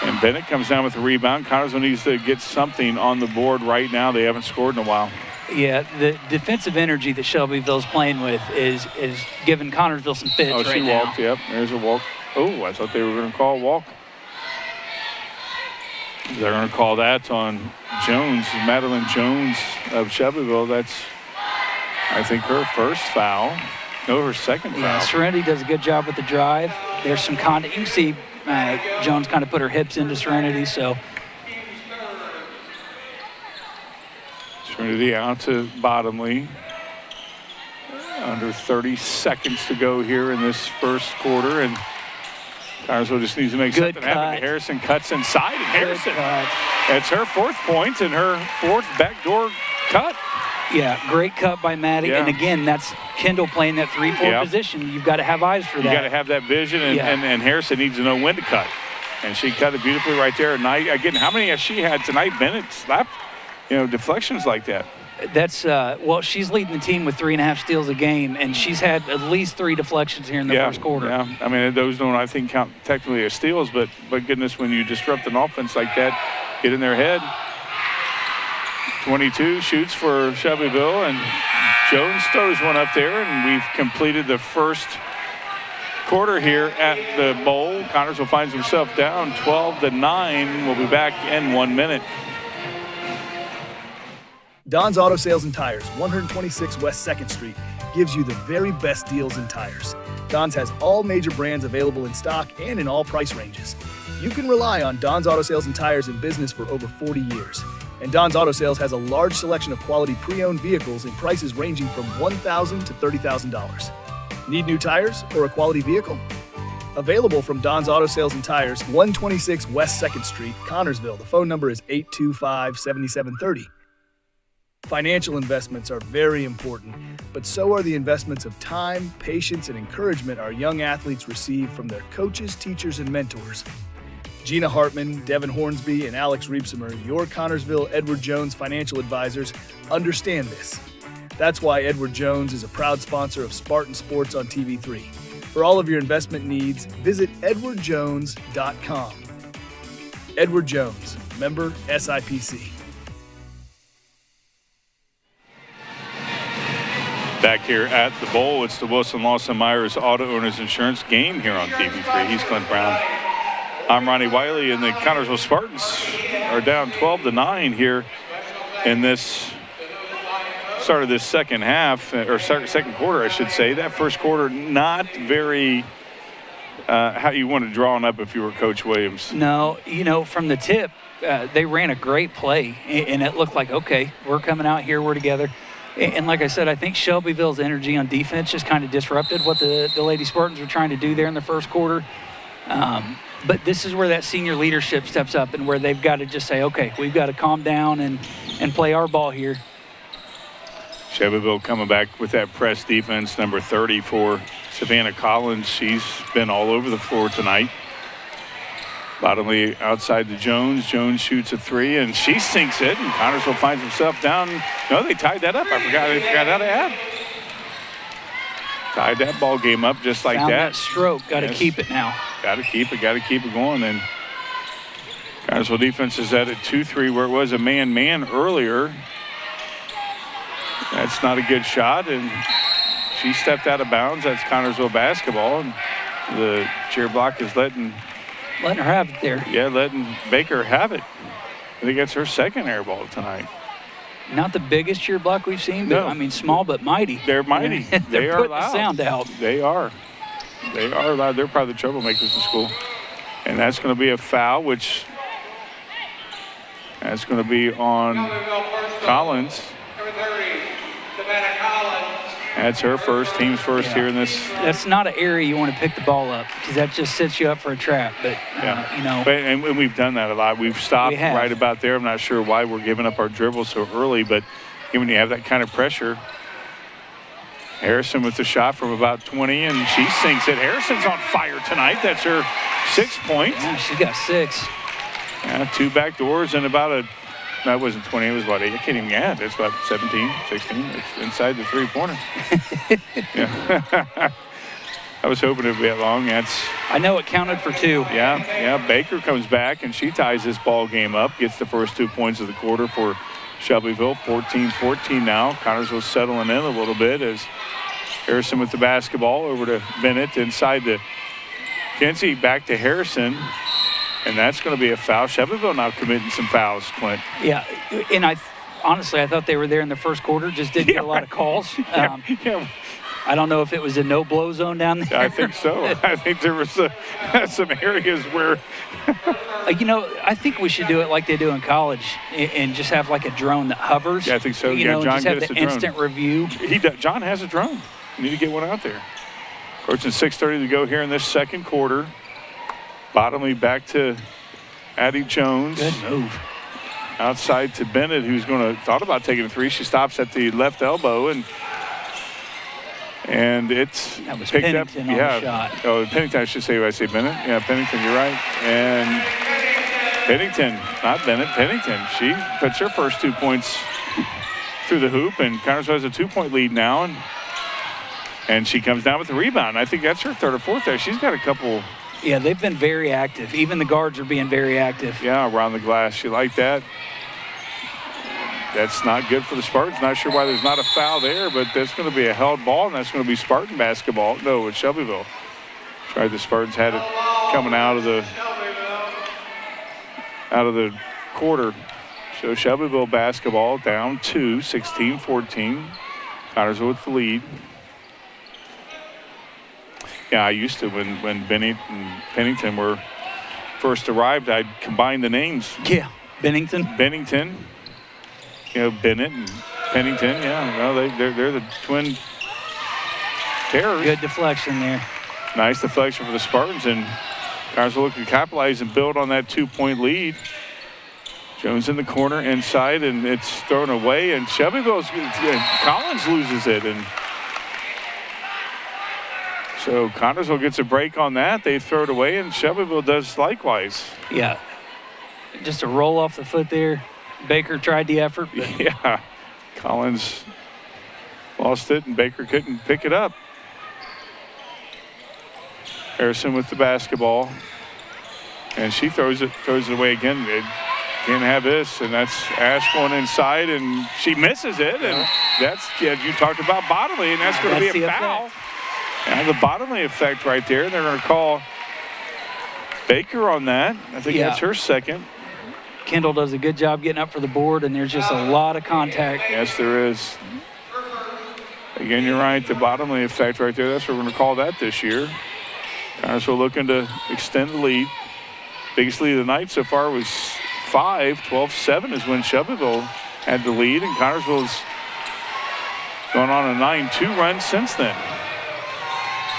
And Bennett comes down with the rebound. Connorsville needs to get something on the board right now. They haven't scored in a while. Yeah, the defensive energy that Shelbyville's playing with is giving Connorsville some fits right now. Oh, she walked. Yep, there's a walk. Oh, I thought they were going to call a walk. They're going to call that on Jones, Madeline Jones of Shelbyville. That's, I think, her first foul. No, her second foul. Yeah, Serenity does a good job with the drive. There's some contact. You can see Jones kind of put her hips into Serenity, so. Serenity out to Bottomley. Under 30 seconds to go here in this first quarter, and Connersville just needs to make Good something happen. cut. Harrison cuts inside, and Harrison, cut. that's her 4th point and her 4th backdoor cut. Yeah, great cut by Maddie. Yeah. And again, that's Kendall playing that 3-4 Yep. position. You've got to have eyes for that. You got to have that vision, and, Yeah. and Harrison needs to know when to cut. And she cut it beautifully right there. And again, how many has she had tonight? Bennett slapped, deflections like that. That's, well, she's leading the team with 3.5 steals a game, and she's had at least 3 deflections here in the first quarter. Yeah, I mean, those don't, I think, count technically as steals, but goodness, when you disrupt an offense like that, get in their head. 22 shoots for Shelbyville, and Jones throws one up there, and we've completed the first quarter here at the Bowl. Connersville finds himself down 12-9. We'll be back in 1 minute. Don's Auto Sales and Tires, 126 West 2nd Street, gives you the very best deals in tires. Don's has all major brands available in stock and in all price ranges. You can rely on Don's Auto Sales and Tires in business for over 40 years. And Don's Auto Sales has a large selection of quality pre-owned vehicles in prices ranging from $1,000 to $30,000. Need new tires or a quality vehicle? Available from Don's Auto Sales and Tires, 126 West 2nd Street, Connersville. The phone number is 825-7730. Financial investments are very important, but so are the investments of time, patience, and encouragement our young athletes receive from their coaches, teachers, and mentors. Gina Hartman, Devin Hornsby, and Alex Reepsimer, your Connersville Edward Jones financial advisors, understand this. That's why Edward Jones is a proud sponsor of Spartan Sports on TV3. For all of your investment needs, visit edwardjones.com. Edward Jones, member SIPC. Back here at the Bowl, it's the Wilson Lawson Myers Auto Owners Insurance game here on TV3. He's Clint Brown. I'm Ronnie Wiley, and the Connersville Spartans are down 12-9 here in this start of this second half, or second quarter, I should say. That first quarter, not very how you want to draw up if you were Coach Williams. No, from the tip, they ran a great play, and it looked like, okay, we're coming out here, we're together. And like I said, I think Shelbyville's energy on defense just kind of disrupted what the Lady Spartans were trying to do there in the first quarter. But this is where that senior leadership steps up and where they've got to just say, okay, we've got to calm down and play our ball here. Shelbyville coming back with that press defense, number 30 for Savannah Collins. She's been all over the floor tonight. Bottomly outside to Jones. Jones shoots a 3, and she sinks it, and Connersville finds himself down. No, they tied that up. They forgot how to add. Tied that ball game up just like Found that. that stroke. Got to keep it now. Got to keep it going. And Connersville defense is at a 2-3 where it was a man-man earlier. That's not a good shot, and she stepped out of bounds. That's Connersville basketball, and the cheer block is letting her have it there. Yeah, letting Baker have it. I think that's her second air ball tonight. Not the biggest cheer block we've seen, but No. Small but mighty. They're mighty. They're They are putting loud. the sound out. They are loud. They're probably the troublemakers in school. And that's going to be a foul, which that's going to be on Collins. Number 30, Savannah Collins. That's her first, team's first here in this. That's not an area you want to pick the ball up because that just sets you up for a trap. But, And we've done that a lot. We've stopped We have. right about there. I'm not sure why we're giving up our dribble so early, but when you have that kind of pressure, Harrison with the shot from about 20, and she sinks it. Harrison's on fire tonight. That's her 6 point. Yeah, she got 6. Yeah, 2 back doors and about that wasn't 20, it was about 8. I can't even add. It's about 17, 16. It's inside the three-pointer. Yeah. I was hoping it would be that long. I know it counted for 2. Yeah. Baker comes back, and she ties this ball game up, gets the first 2 points of the quarter for Shelbyville. 14-14 now. Connersville settling in a little bit as Harrison with the basketball over to Bennett inside to Kinsey, back to Harrison. And that's going to be a foul. Shelbyville now committing some fouls, Clint. Yeah, and honestly, I thought they were there in the first quarter, just didn't get a lot of calls. Yeah. I don't know if it was a no-blow zone down there. I think so. I think there was some areas where I think we should do it like they do in college and just have like a drone that hovers. Yeah, I think so. John just have the a drone. instant review. John has a drone. Need to get one out there. Approaching 6:30 to go here in this second quarter. Bottomley back to Addie Jones. Good move. Outside to Bennett, who's thought about taking a three. She stops at the left elbow, and it's that was picked Pennington up. on the shot. Oh, Pennington, I should say. I say Bennett. Yeah, Pennington, you're right. And Pennington, not Bennett, Pennington. She puts her first 2 points through the hoop, and Connersville has a 2-point lead now, and she comes down with the rebound. I think that's her third or fourth there. She's got a couple. Yeah, they've been very active. Even the guards are being very active. Yeah, around the glass. You like that? That's not good for the Spartans. Not sure why there's not a foul there, but that's going to be a held ball, and that's going to be Spartan basketball. No, it's Shelbyville. That's right, the Spartans had it coming out of the quarter. So Shelbyville basketball down 2, 16-14. Connersville with the lead. Yeah, I used to when Bennett and Pennington were first arrived, I'd combine the names. Yeah, Bennington. You know, Bennett and Pennington. Yeah, well, they're the twin terrors. Good deflection there. Nice deflection for the Spartans, and Connersville looking to capitalize and build on that 2-point lead. Jones in the corner inside, and it's thrown away, and Collins loses it, and so Connersville gets a break on that. They throw it away, and Shelbyville does likewise. Yeah, just a roll off the foot there. Baker tried the effort. But yeah, Collins lost it, and Baker couldn't pick it up. Harrison with the basketball, and she throws it away again. Can't have this, and that's Ash going inside, and she misses it, and that's, you talked about Bottomley, and that's going to be a foul. And the Bottomley effect right there. They're going to call Baker on that. I think that's her second. Kendall does a good job getting up for the board, and there's just a lot of contact. Yes, there is. Again, you're right, the Bottomley effect right there. That's what we're going to call that this year. Connersville looking to extend the lead. Biggest lead of the night so far was 5. 12-7 is when Shelbyville had the lead, and Connersville's gone on a 9-2 run since then.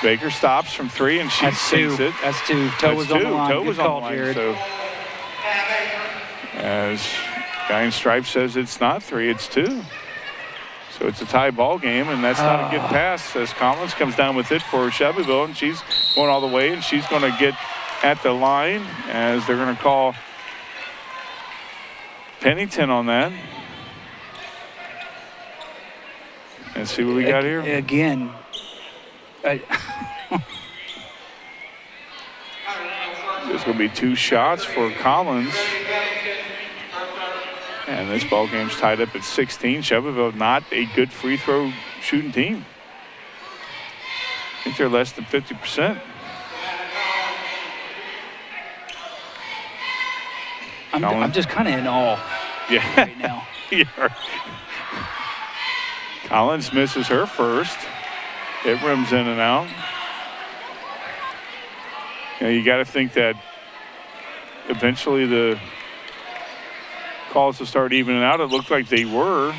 Baker stops from 3, and she sinks it. That's 2. Toe was on the line. Toe was on the line, Jared. so as guy in stripes says it's not 3, it's 2. So it's a tie ball game, and that's not a good pass as Collins comes down with it for Shelbyville, and she's going all the way, and she's going to get at the line as they're going to call Pennington on that. And see what we got here. Again. There's going to be 2 shots for Collins. And this ball game's tied up at 16. Shelbyville not a good free throw shooting team. I think they're less than 50%. I'm just kind of in awe right now. Yeah. Collins misses her first. It rims in and out. You got to think that eventually the calls will start evening out. It looked like they were,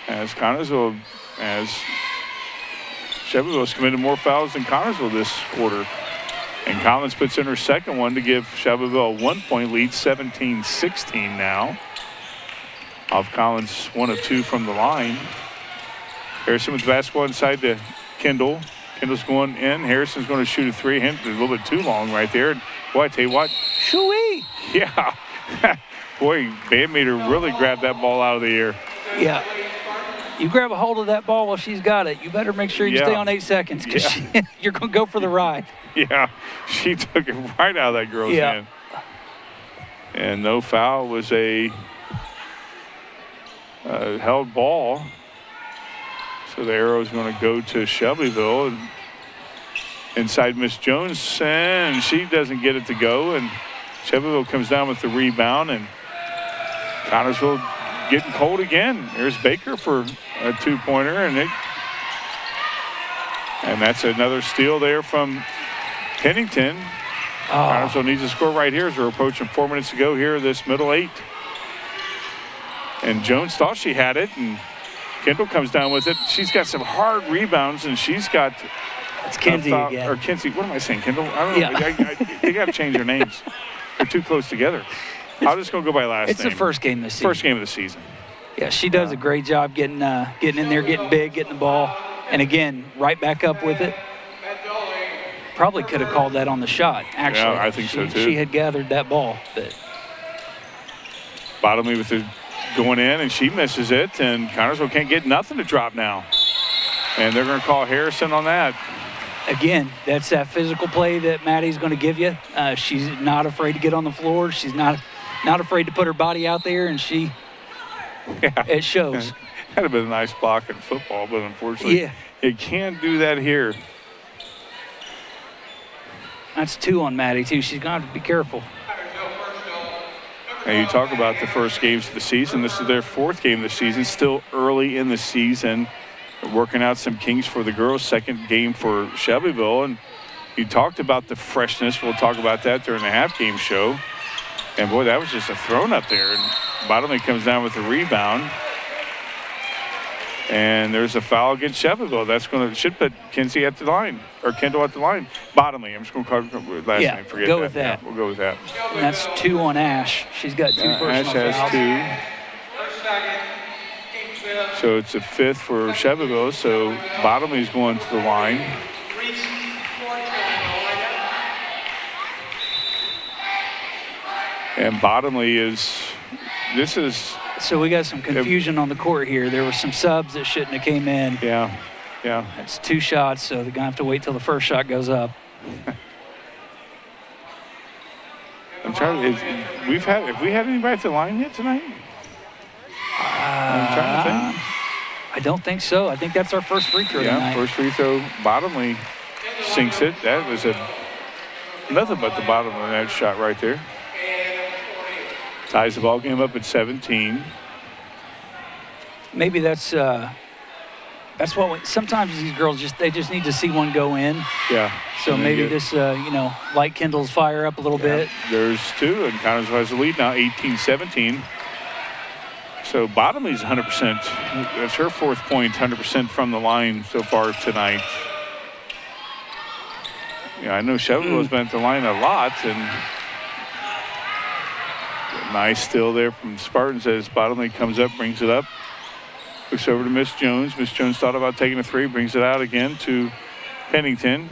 as Shelbyville's committed more fouls than Connersville this quarter. And Collins puts in her second one to give Shelbyville a 1-point lead, 17-16 now. Off Collins, 1 of 2 from the line. Harrison with the basketball inside to Kendall. Kendall's going in. Harrison's going to shoot a 3. A little bit too long right there. Boy, I tell you what. Shoo-wee! Yeah. Boy, Van Meter really grabbed that ball out of the air. Yeah. You grab a hold of that ball while she's got it. You better make sure you stay on 8 seconds because you're going to go for the ride. Yeah. She took it right out of that girl's hand. And no foul. Was a held ball. So the arrow is going to go to Shelbyville. And inside Miss Jones, and she doesn't get it to go. And Shelbyville comes down with the rebound, and Connersville getting cold again. There's Baker for a 2-pointer, and that's another steal there from Pennington. Connersville needs to score right here as we're approaching 4 minutes to go here, this middle 8. And Jones thought she had it, and Kendall comes down with it. She's got some hard rebounds, and she's got It's Kinsey again. Or Kinsey. What am I saying, Kendall? I don't know. Yeah. They got to change their names. They're too close together. I'm just going to go by last It's name. the first game this season. First game of the season. Yeah, she does a great job getting in there, getting big, getting the ball. And again, right back up with it. Probably could have called that on the shot, actually. Yeah, I think so, too. She had gathered that ball. But Bottomley with it going in, and she misses it. And Connersville can't get nothing to drop now. And they're going to call Harrison on that. again, that's that physical play that Maddie's going to give you. She's not afraid to get on the floor. She's not afraid to put her body out there, and it shows. That'd have been a nice block in football, but unfortunately, you can't do that here. That's 2 on Maddie, too. She's going to have to be careful. And you talk about the first games of the season. This is their 4th game of the season, still early in the season. They're working out some kinks for the girls. 2nd game for Shelbyville. And you talked about the freshness. We'll talk about that during the half-game show. And, boy, that was just a thrown up there. And Bottomley comes down with a rebound. And there's a foul against Shelbyville. That's going to should put Kinsey at the line, or Kendall at the line. Bottomley. I'm just going to call it last name. Forget go that. with that. Yeah, we'll go with that. And that's 2 on Ash. She's got 2 personal Ash has fouls. 2. So it's a 5th for Shelbyville. So Bottomley's going to the line. And Bottomley is. So we got some confusion on the court here. There were some subs that shouldn't have came in. Yeah. That's 2 shots, so they're going to have to wait till the first shot goes up. I'm trying to. Have we had anybody at the line yet tonight? I'm trying to think. I don't think so. I think that's our first free throw tonight. First free throw. Bottomley sinks it. That was nothing but the bottom of that shot right there. Ties the ball game up at 17. Maybe that's what sometimes these girls just need to see one go in. Yeah. So maybe this light kindles fire up a little bit. There's 2, and Connersville has the lead now, 18-17. So Bottomley's 100%. That's her 4th point, 100% from the line so far tonight. Yeah, I know Shelbyville's been at the line a lot, and nice steal there from Spartans as Bottomley comes up, brings it up. Looks over to Miss Jones. Miss Jones thought about taking a 3, brings it out again to Pennington.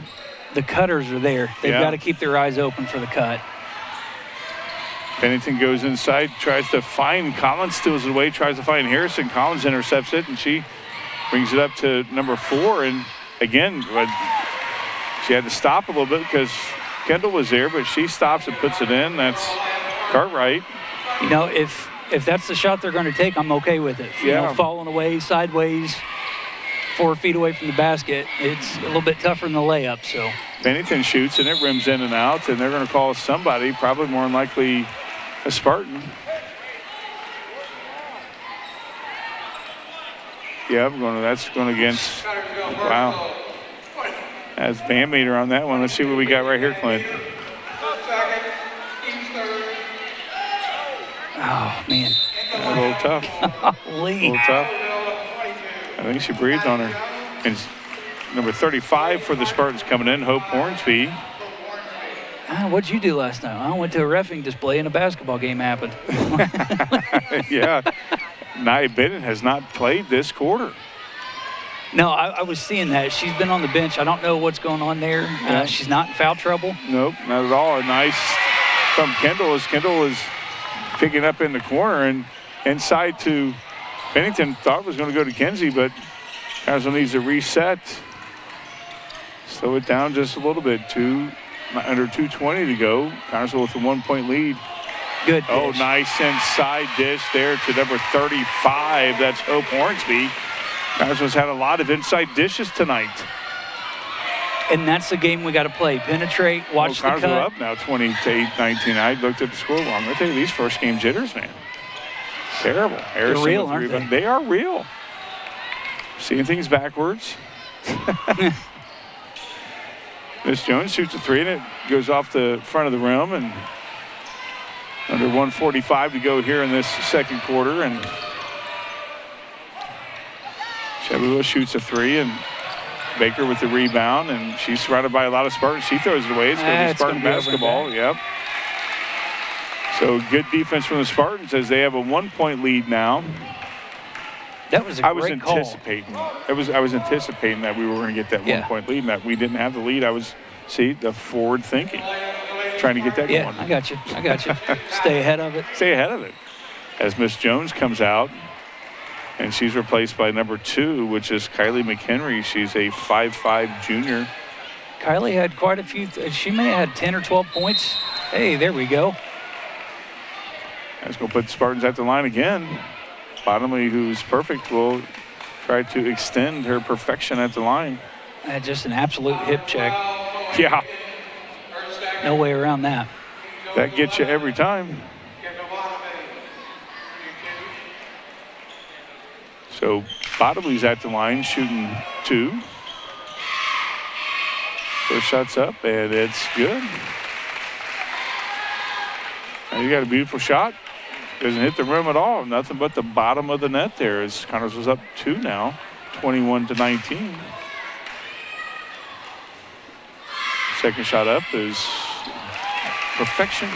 The cutters are there. They've got to keep their eyes open for the cut. Pennington goes inside, tries to find Collins, steals it away, tries to find Harrison. Collins intercepts it, and she brings it up to number 4. And again, she had to stop a little bit because Kendall was there, but she stops and puts it in. That's Cartwright. You know, if that's the shot they're going to take, I'm okay with it. You know, falling away, sideways, 4 feet away from the basket, it's a little bit tougher than the layup. So Pennington shoots, and it rims in and out, and they're going to call somebody, probably more than likely a Spartan. Yeah, that's going against, wow. That's Van Meter on that one. Let's see what we got right here, Clint. Oh, man. A little tough. A little tough. I think she breathed on her. And number 35 for the Spartans coming in, Hope Hornsby. What'd you do last night? I went to a reffing display and a basketball game happened. Yeah. Nia Bennett has not played this quarter. No, I was seeing that. She's been on the bench. I don't know what's going on there. She's not in foul trouble. Nope, not at all. A nice from Kendall as Kendall is picking up in the corner and inside to Pennington. Thought was going to go to Kenzie, but Connersville needs to reset. Slow it down just a little bit. Under 2:20 to go. Connersville with a 1-point lead. Good dish. Oh, nice inside dish there to number 35. That's Hope Hornsby. Connersville's had a lot of inside dishes tonight. And that's the game we got to play. Penetrate, watch the cut. Connersville up now 20-19. I looked at the score wrong. I tell you, these first game jitters, man. Terrible. They're real, aren't they? They are real. Seeing things backwards. Miss Jones shoots a 3, and it goes off the front of the rim. And under 1:45 to go here in this second quarter. And Shelbyville shoots a three, and Baker with the rebound, and she's surrounded by a lot of Spartans. She throws it away. It's going to be Spartan basketball. Yep. So good defense from the Spartans as they have a 1-point lead now. That was a great call. I was anticipating that we were going to get that 1-point lead and that we didn't have the lead. The forward thinking, trying to get that going. I got you. Stay ahead of it. Stay ahead of it. As Miss Jones comes out, and she's replaced by number 2, which is Kylie McHenry. She's a 5'5" junior. Kylie had quite a few. She may have had 10 or 12 points. Hey, there we go. That's going to put the Spartans at the line again. Bottomley, who's perfect, will try to extend her perfection at the line. Just an absolute hip check. Yeah. No way around that. That gets you every time. So Bottomley's at the line shooting 2. First shot's up, and it's good. And you got a beautiful shot. Doesn't hit the rim at all. Nothing but the bottom of the net there as Connors was up 2 now, 21-19. Second shot up is perfection.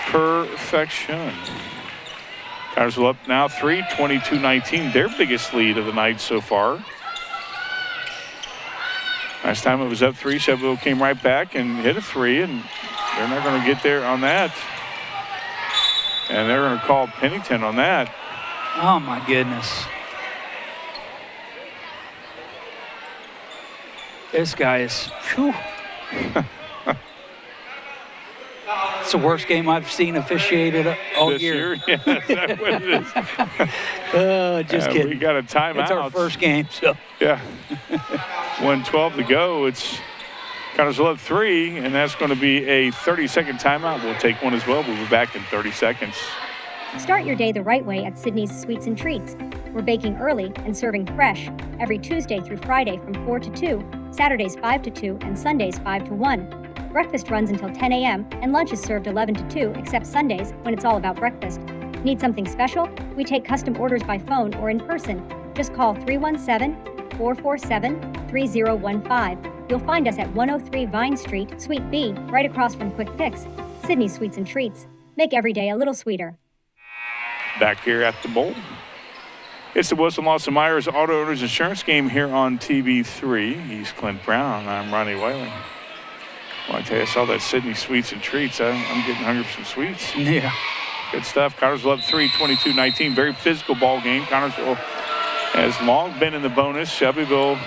Perfection. Connors up now 3, 22-19. Their biggest lead of the night so far. Last time it was up 3, Shelbyville came right back and hit a 3, and they're not going to get there on that. And they're going to call Pennington on that. Oh, my goodness. This guy is, whew. It's the worst game I've seen officiated all this year. year. Yeah, that's what it is. Just kidding. We got a timeout. It's our first game, so. Yeah. 1:12 to go. It's Connors will up 3, and that's going to be a 30-second timeout. We'll take one as well. We'll be back in 30 seconds. Start your day the right way at Sydney's Sweets and Treats. We're baking early and serving fresh every Tuesday through Friday from 4 to 2, Saturdays 5 to 2, and Sundays 5 to 1. Breakfast runs until 10 a.m. and lunch is served 11 to 2, except Sundays when it's all about breakfast. Need something special? We take custom orders by phone or in person. Just call 317-447-3015. You'll find us at 103 Vine Street, Suite B, right across from Quick Fix. Sydney Sweets and Treats. Make every day a little sweeter. Back here at the bowl. It's the Wilson Lawson Myers Auto Owners Insurance game here on TV3. He's Clint Brown. I'm Ronnie Whalen. Well, I tell you, I saw that Sydney Sweets and Treats. I'm getting hungry for some sweets. Yeah. Good stuff. Connorsville up 3, 22-19. Very physical ball game. Connorsville has long been in the bonus. Shelbyville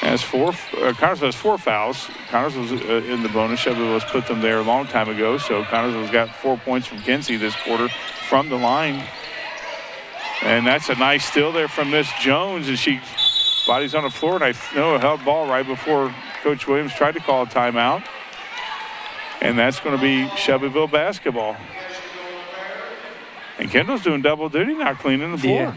has Connorsville has 4 fouls. Connorsville's in the bonus. Shelbyville has put them there a long time ago. So Connorsville's got 4 points from Kinsey this quarter from the line. And that's a nice steal there from Miss Jones. And she bodies on the floor. And I know a held ball right before Coach Williams tried to call a timeout. And that's going to be Shelbyville basketball. And Kendall's doing double duty now, cleaning the floor.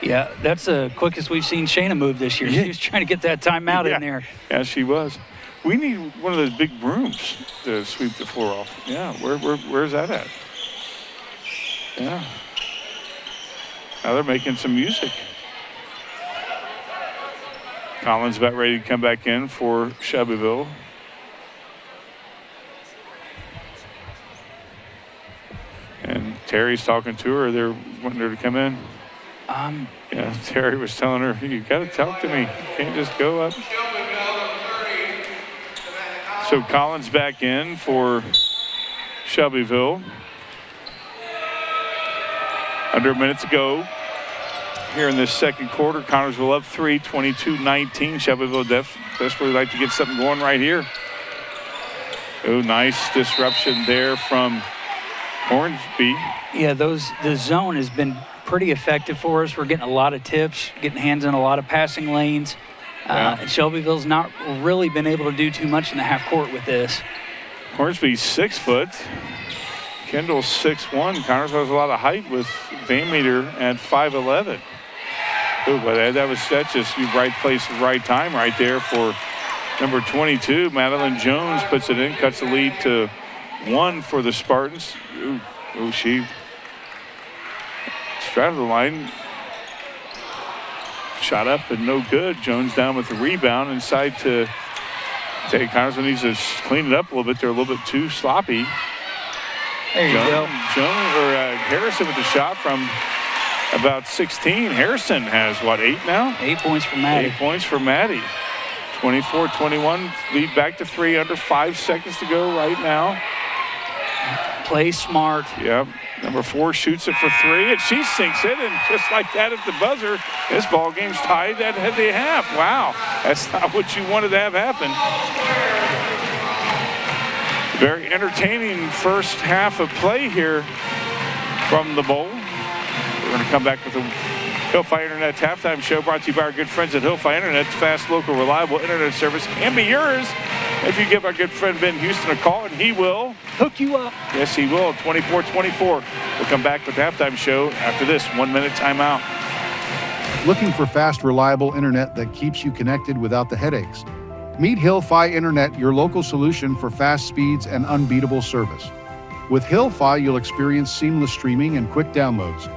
Yeah, that's the quickest we've seen Shayna move this year. She was trying to get that timeout in there. Yeah, she was. We need one of those big brooms to sweep the floor off. Yeah, where's that at? Yeah. Now they're making some music. Collins about ready to come back in for Shelbyville. And Terry's talking to her. They're wanting her to come in. Yeah, Terry was telling her, you got to talk to me. You can't just go up. So Collins back in for Shelbyville. Under a minute to go here in this second quarter. Connorsville up 3, 22-19. Shelbyville desperately like to get something going right here. Oh, nice disruption there from Hornsby. Yeah, the zone has been pretty effective for us. We're getting a lot of tips, getting hands in a lot of passing lanes. And Shelbyville's not really been able to do too much in the half court with this. Hornsby's 6 foot. Kendall's 6'1". Connorsville has a lot of height with Van Meter at 5'11". Oh, but that's just right place, right time right there for number 22. Madeline Jones puts it in, cuts the lead to 1 for the Spartans. She straddled the line. Shot up and no good. Jones down with the rebound. Inside to Tay Connersville needs to clean it up a little bit. They're a little bit too sloppy. There you go. Harrison with the shot from about 16. Harrison has, 8 now? 8 points for Maddie. 8 points for Maddie. 24-21, lead back to 3, under 5 seconds to go right now. Play smart. Yep. Number 4 shoots it for 3, and she sinks it, and just like that at the buzzer, this ball game's tied at the half. Wow, that's not what you wanted to have happen. Very entertaining first half of play here from the Bowl. We're going to come back with the Hillfi Internet halftime show brought to you by our good friends at Hillfi Internet. Fast, local, reliable internet service can be yours if you give our good friend Ben Houston a call, and he will hook you up. Yes, he will. 24-24. We'll come back with the halftime show after this 1-minute timeout. Looking for fast, reliable internet that keeps you connected without the headaches? Meet Hillfi Internet, your local solution for fast speeds and unbeatable service. With Hillfi, you'll experience seamless streaming and quick downloads.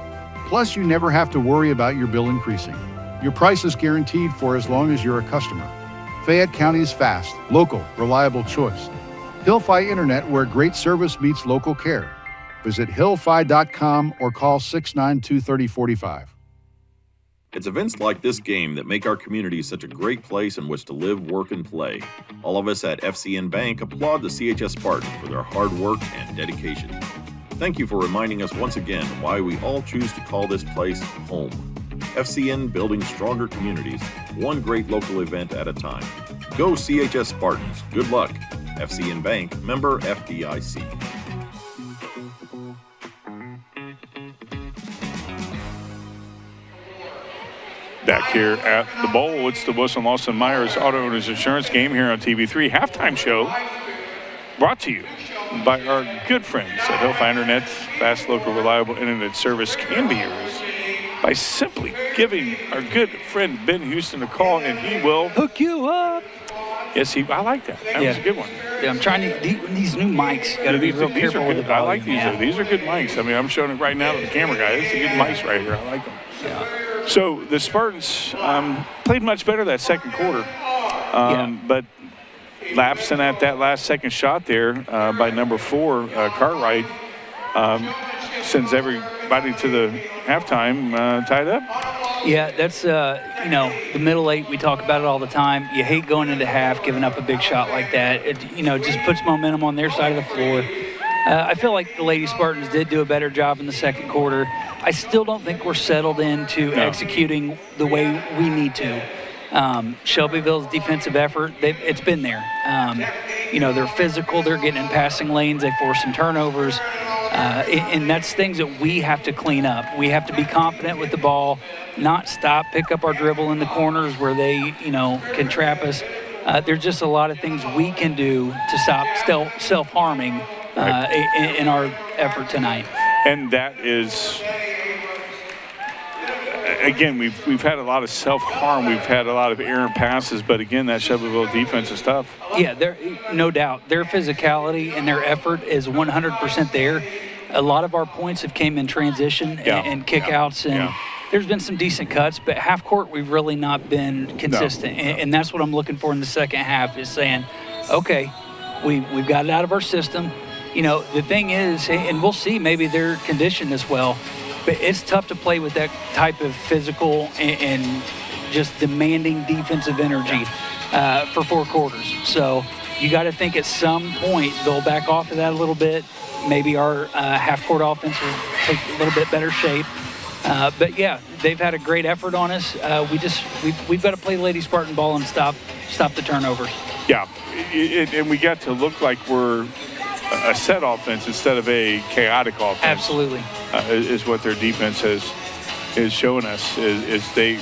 Plus, you never have to worry about your bill increasing. Your price is guaranteed for as long as you're a customer. Fayette County's fast, local, reliable choice. Hillfi Internet, where great service meets local care. Visit hillfi.com or call 692-3045. It's events like this game that make our community such a great place in which to live, work, and play. All of us at FCN Bank applaud the CHS Spartans for their hard work and dedication. Thank you for reminding us once again why we all choose to call this place home. FCN, building stronger communities, one great local event at a time. Go CHS Spartans. Good luck. FCN Bank, member FDIC. Back here at the Bowl, it's the Wilson Lawson Myers Auto Owners Insurance game here on TV3 halftime show, brought to you by our good friends at Hillfi Internet. Fast, local, reliable internet service can be yours by simply giving our good friend Ben Houston a call, and he will hook you up. Yes, I like that. That was a good one. Yeah, I'm trying to. These new mics got to be real careful with the volume. I like these. Yeah. These are good mics. I mean, I'm showing it right now to the camera guy. It's a good mics right here. I like them. Yeah. So the Spartans played much better that second quarter, but lapsing at that last second shot there by number 4, Cartwright, sends everybody to the halftime tied up. Yeah, that's, the middle 8, we talk about it all the time. You hate going into half, giving up a big shot like that. It, just puts momentum on their side of the floor. I feel like the Lady Spartans did do a better job in the second quarter. I still don't think we're settled into executing the way we need to. Shelbyville's defensive effort, it's been there. They're physical, they're getting in passing lanes, they force some turnovers. And that's things that we have to clean up. We have to be confident with the ball, not stop, pick up our dribble in the corners where they, can trap us. There's just a lot of things we can do to stop self-harming in our effort tonight. And that is, again, we've had a lot of self-harm. We've had a lot of errant passes, but again, that Shelbyville defense is tough. Yeah, no doubt. Their physicality and their effort is 100% there. A lot of our points have came in transition and kickouts, and there's been some decent cuts, but half court we've really not been consistent. And that's what I'm looking for in the second half, is saying, okay, we've got it out of our system. The thing is, and we'll see, maybe they're conditioned as well, but it's tough to play with that type of physical and just demanding defensive energy for 4 quarters. So you got to think at some point they'll back off of that a little bit. Maybe our half-court offense will take a little bit better shape. But, yeah, they've had a great effort on us. We've got to play Lady Spartan ball and stop the turnovers. Yeah, and we got to look like we're a set offense instead of a chaotic offense. Absolutely. Is what their defense is showing us. Is they're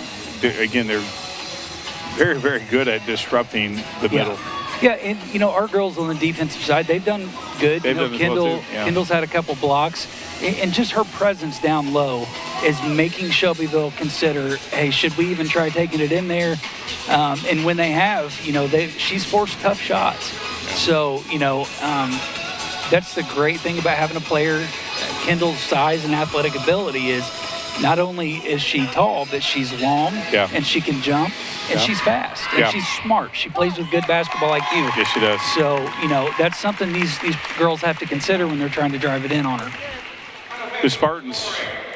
very, very good at disrupting the middle. Yeah, and, our girls on the defensive side, they've done good. Kendall's had a couple blocks. And just her presence down low is making Shelbyville consider, hey, should we even try taking it in there? And when they have, she's forced tough shots. So, that's the great thing about having a player. Kendall's size and athletic ability is not only is she tall, but she's long, and she can jump, and she's fast, and she's smart. She plays with good basketball IQ. Yes, she does. So, that's something these girls have to consider when they're trying to drive it in on her. The Spartans,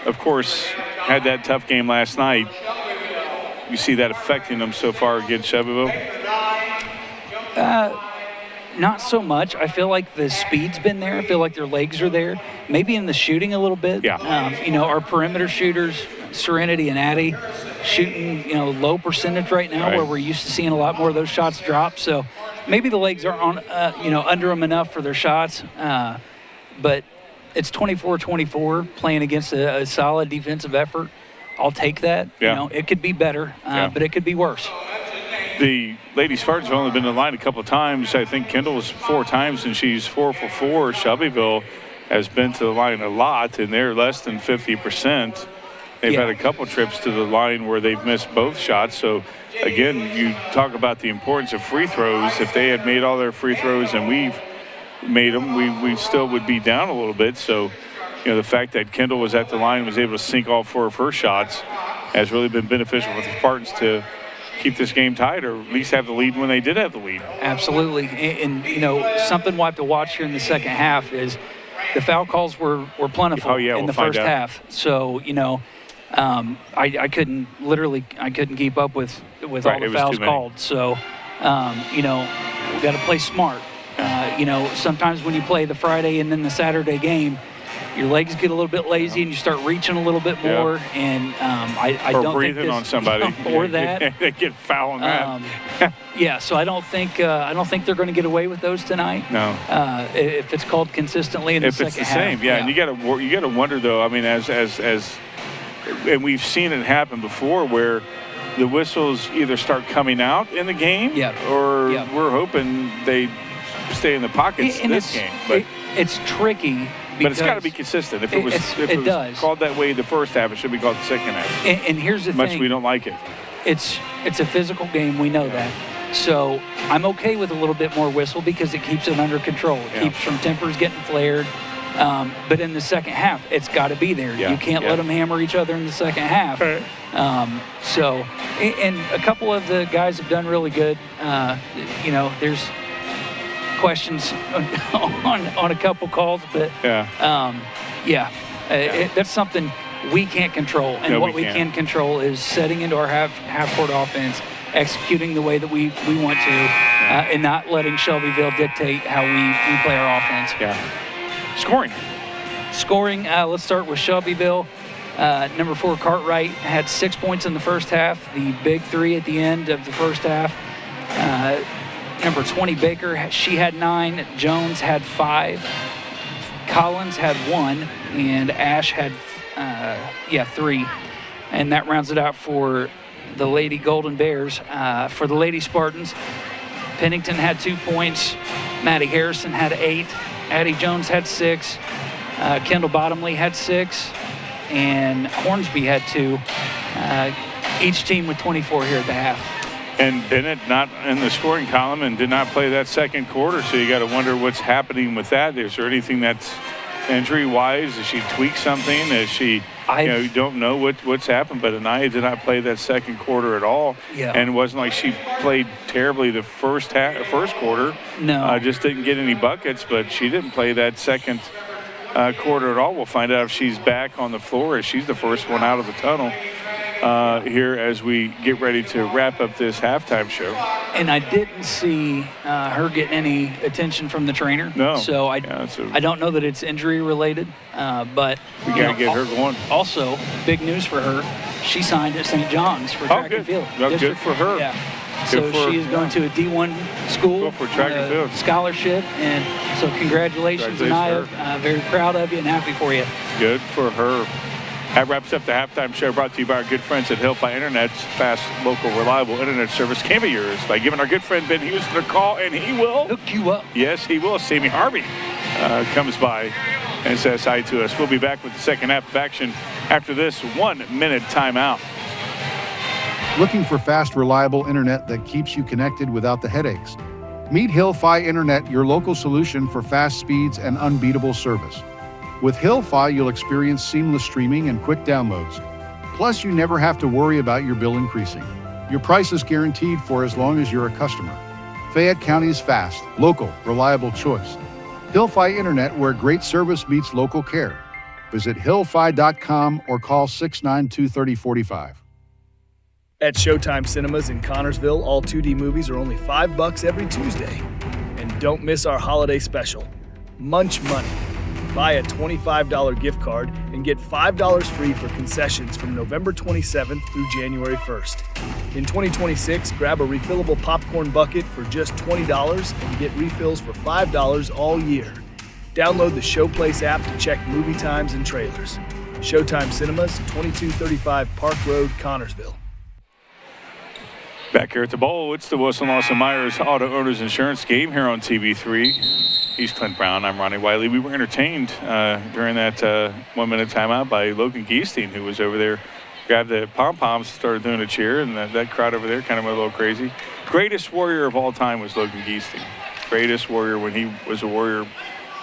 of course, had that tough game last night. You see that affecting them so far against Shelbyville? Not so much. I feel like the speed's been there. I feel like their legs are there. Maybe in the shooting a little bit. Yeah. Our perimeter shooters, Serenity and Addie, shooting, low percentage right now, where we're used to seeing a lot more of those shots drop. So maybe the legs aren't on, under them enough for their shots. But it's 24-24 playing against a solid defensive effort. I'll take that. Yeah. It could be better, but it could be worse. The Lady Spartans have only been in the line a couple of times. I think Kendall was 4 times, and she's 4 for 4. Shelbyville has been to the line a lot, and they're less than 50%. They've had a couple trips to the line where they've missed both shots. So, again, you talk about the importance of free throws. If they had made all their free throws and we've made them, we still would be down a little bit. So, the fact that Kendall was at the line and was able to sink all 4 of her shots has really been beneficial for the Spartans to keep this game tied, or at least have the lead when they did have the lead. Absolutely. And something we'll have to watch here in the second half is the foul calls were plentiful in the first half. So, I couldn't keep up with all the fouls called. So, we got to play smart. Sometimes when you play the Friday and then the Saturday game, your legs get a little bit lazy and you start reaching a little bit more. And I don't breathing think on somebody or that they get foul on that. So I don't think they're going to get away with those tonight. No. If it's called consistently in the second half. If it's the same, and you got to wonder though. I mean, as and we've seen it happen before where the whistles either start coming out in the game, or we're hoping they stay in the pockets this game. But it's tricky. But it's got to be consistent. If it was called that way the first half, it should be called the second half. And here's the thing. Much we don't like it. It's a physical game. We know that. So I'm okay with a little bit more whistle because it keeps it under control. It keeps from tempers getting flared. But in the second half, it's got to be there. You can't let them hammer each other in the second half. And a couple of the guys have done really good. There's questions on a couple calls, but that's something we can't control. And what we can control is setting into our half-court offense, executing the way that we want to, and not letting Shelbyville dictate how we play our offense. Scoring. Let's start with Shelbyville. Number 4, Cartwright, had 6 points in the first half. The big 3 at the end of the first half. Number 20, Baker, she had 9. Jones had 5. Collins had 1. And Ash had, 3. And that rounds it out for the Lady Golden Bears. For the Lady Spartans, Pennington had 2 points. Maddie Harrison had 8. Addie Jones had 6. Kendall Bottomley had 6. And Hornsby had 2. Each team with 24 here at the half. And Bennett not in the scoring column and did not play that second quarter, so you got to wonder what's happening with that. Is there anything that's injury-wise? Does she tweak something? Is she, you don't know what's happened, but Anaya did not play that second quarter at all. And it wasn't like she played terribly the first quarter. No. Just didn't get any buckets, but she didn't play that second quarter at all. We'll find out if she's back on the floor as she's the first one out of the tunnel. Here as we get ready to wrap up this halftime show. And I didn't see her getting any attention from the trainer. No. So I don't know that it's injury related, but we got to get her going. Also, big news for her, she signed at St. John's for track and field. Well, good for her. So she is going to a D1 school for track and field scholarship, and so congratulations, Anaya. Very proud of you and happy for you. Good for her. That wraps up the halftime show, brought to you by our good friends at Hillfi Internet's fast, local, reliable internet service can be yours by giving our good friend Ben Houston a call, and he will hook you up. Yes, he will. Sammy Harvey comes by and says hi to us. We'll be back with the second half of action after this 1-minute timeout. Looking for fast, reliable internet that keeps you connected without the headaches? Meet Hillfi Internet, your local solution for fast speeds and unbeatable service. With Hill-Fi, you'll experience seamless streaming and quick downloads. Plus, you never have to worry about your bill increasing. Your price is guaranteed for as long as you're a customer. Fayette County's fast, local, reliable choice. Hill-Fi Internet, where great service meets local care. Visit hillfi.com or call 692-3045. At Showtime Cinemas in Connorsville, all 2D movies are only $5 every Tuesday. And don't miss our holiday special, Munch Money. Buy a $25 gift card and get $5 free for concessions from November 27th through January 1st. In 2026, grab a refillable popcorn bucket for just $20 and get refills for $5 all year. Download the Showplace app to check movie times and trailers. Showtime Cinemas, 2235 Park Road, Connorsville. Back here at the bowl, it's the Wilson Lawson Myers Auto Owners Insurance game here on TV3. He's Clint Brown. I'm Ronnie Wiley. We were entertained during that 1 minute timeout by Logan Geesting, who was over there, grabbed the pom-poms, started doing a cheer, and that crowd over there kind of went a little crazy. Greatest warrior of all time was Logan Geesting. Greatest warrior when he was a warrior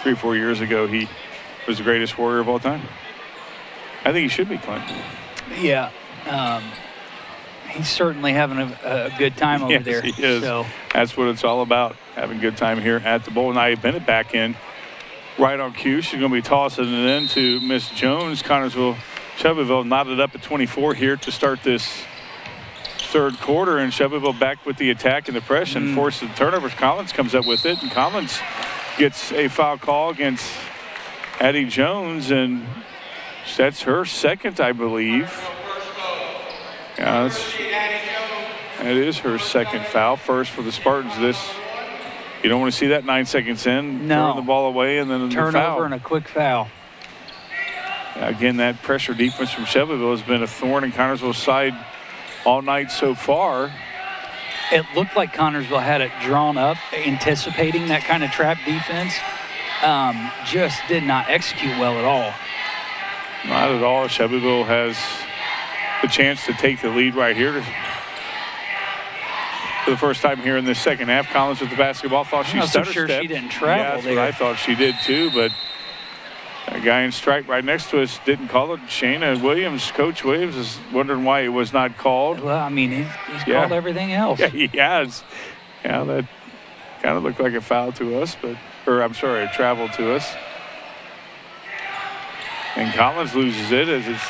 3 or 4 years ago. He was the greatest warrior of all time. I think he should be, Clint. Yeah. He's certainly having a good time over there. He is. So that's what it's all about, having a good time here at the bowl. Nia Bennett back in right on cue. She's going to be tossing it in to Miss Jones. Connorsville, Shelbyville knotted up at 24 here to start this third quarter, and Shelbyville back with the attack and the press and forces the turnovers. Collins comes up with it, and Collins gets a foul call against Addie Jones, and that's her second, I believe. Yeah, that is her second foul. First for the Spartans. You don't want to see that 9 seconds in. No. Throwing the ball away and then the foul. Turnover and a quick foul. Again, that pressure defense from Shelbyville has been a thorn in Connorsville's side all night so far. It looked like Connorsville had it drawn up, anticipating that kind of trap defense. Just did not execute well at all. Not at all. Shelbyville has the chance to take the lead right here for the first time here in the second half. Collins with the basketball. Thought she stutter stepped. She didn't travel that's there. What I thought she did too, but a guy in stripe right next to us didn't call it. Shayna Williams, Coach Williams, is wondering why it was not called. Well, I mean, he's called everything else. Yeah, he has. Yeah, that kind of looked like a foul to us, a travel to us. And Collins loses it as it's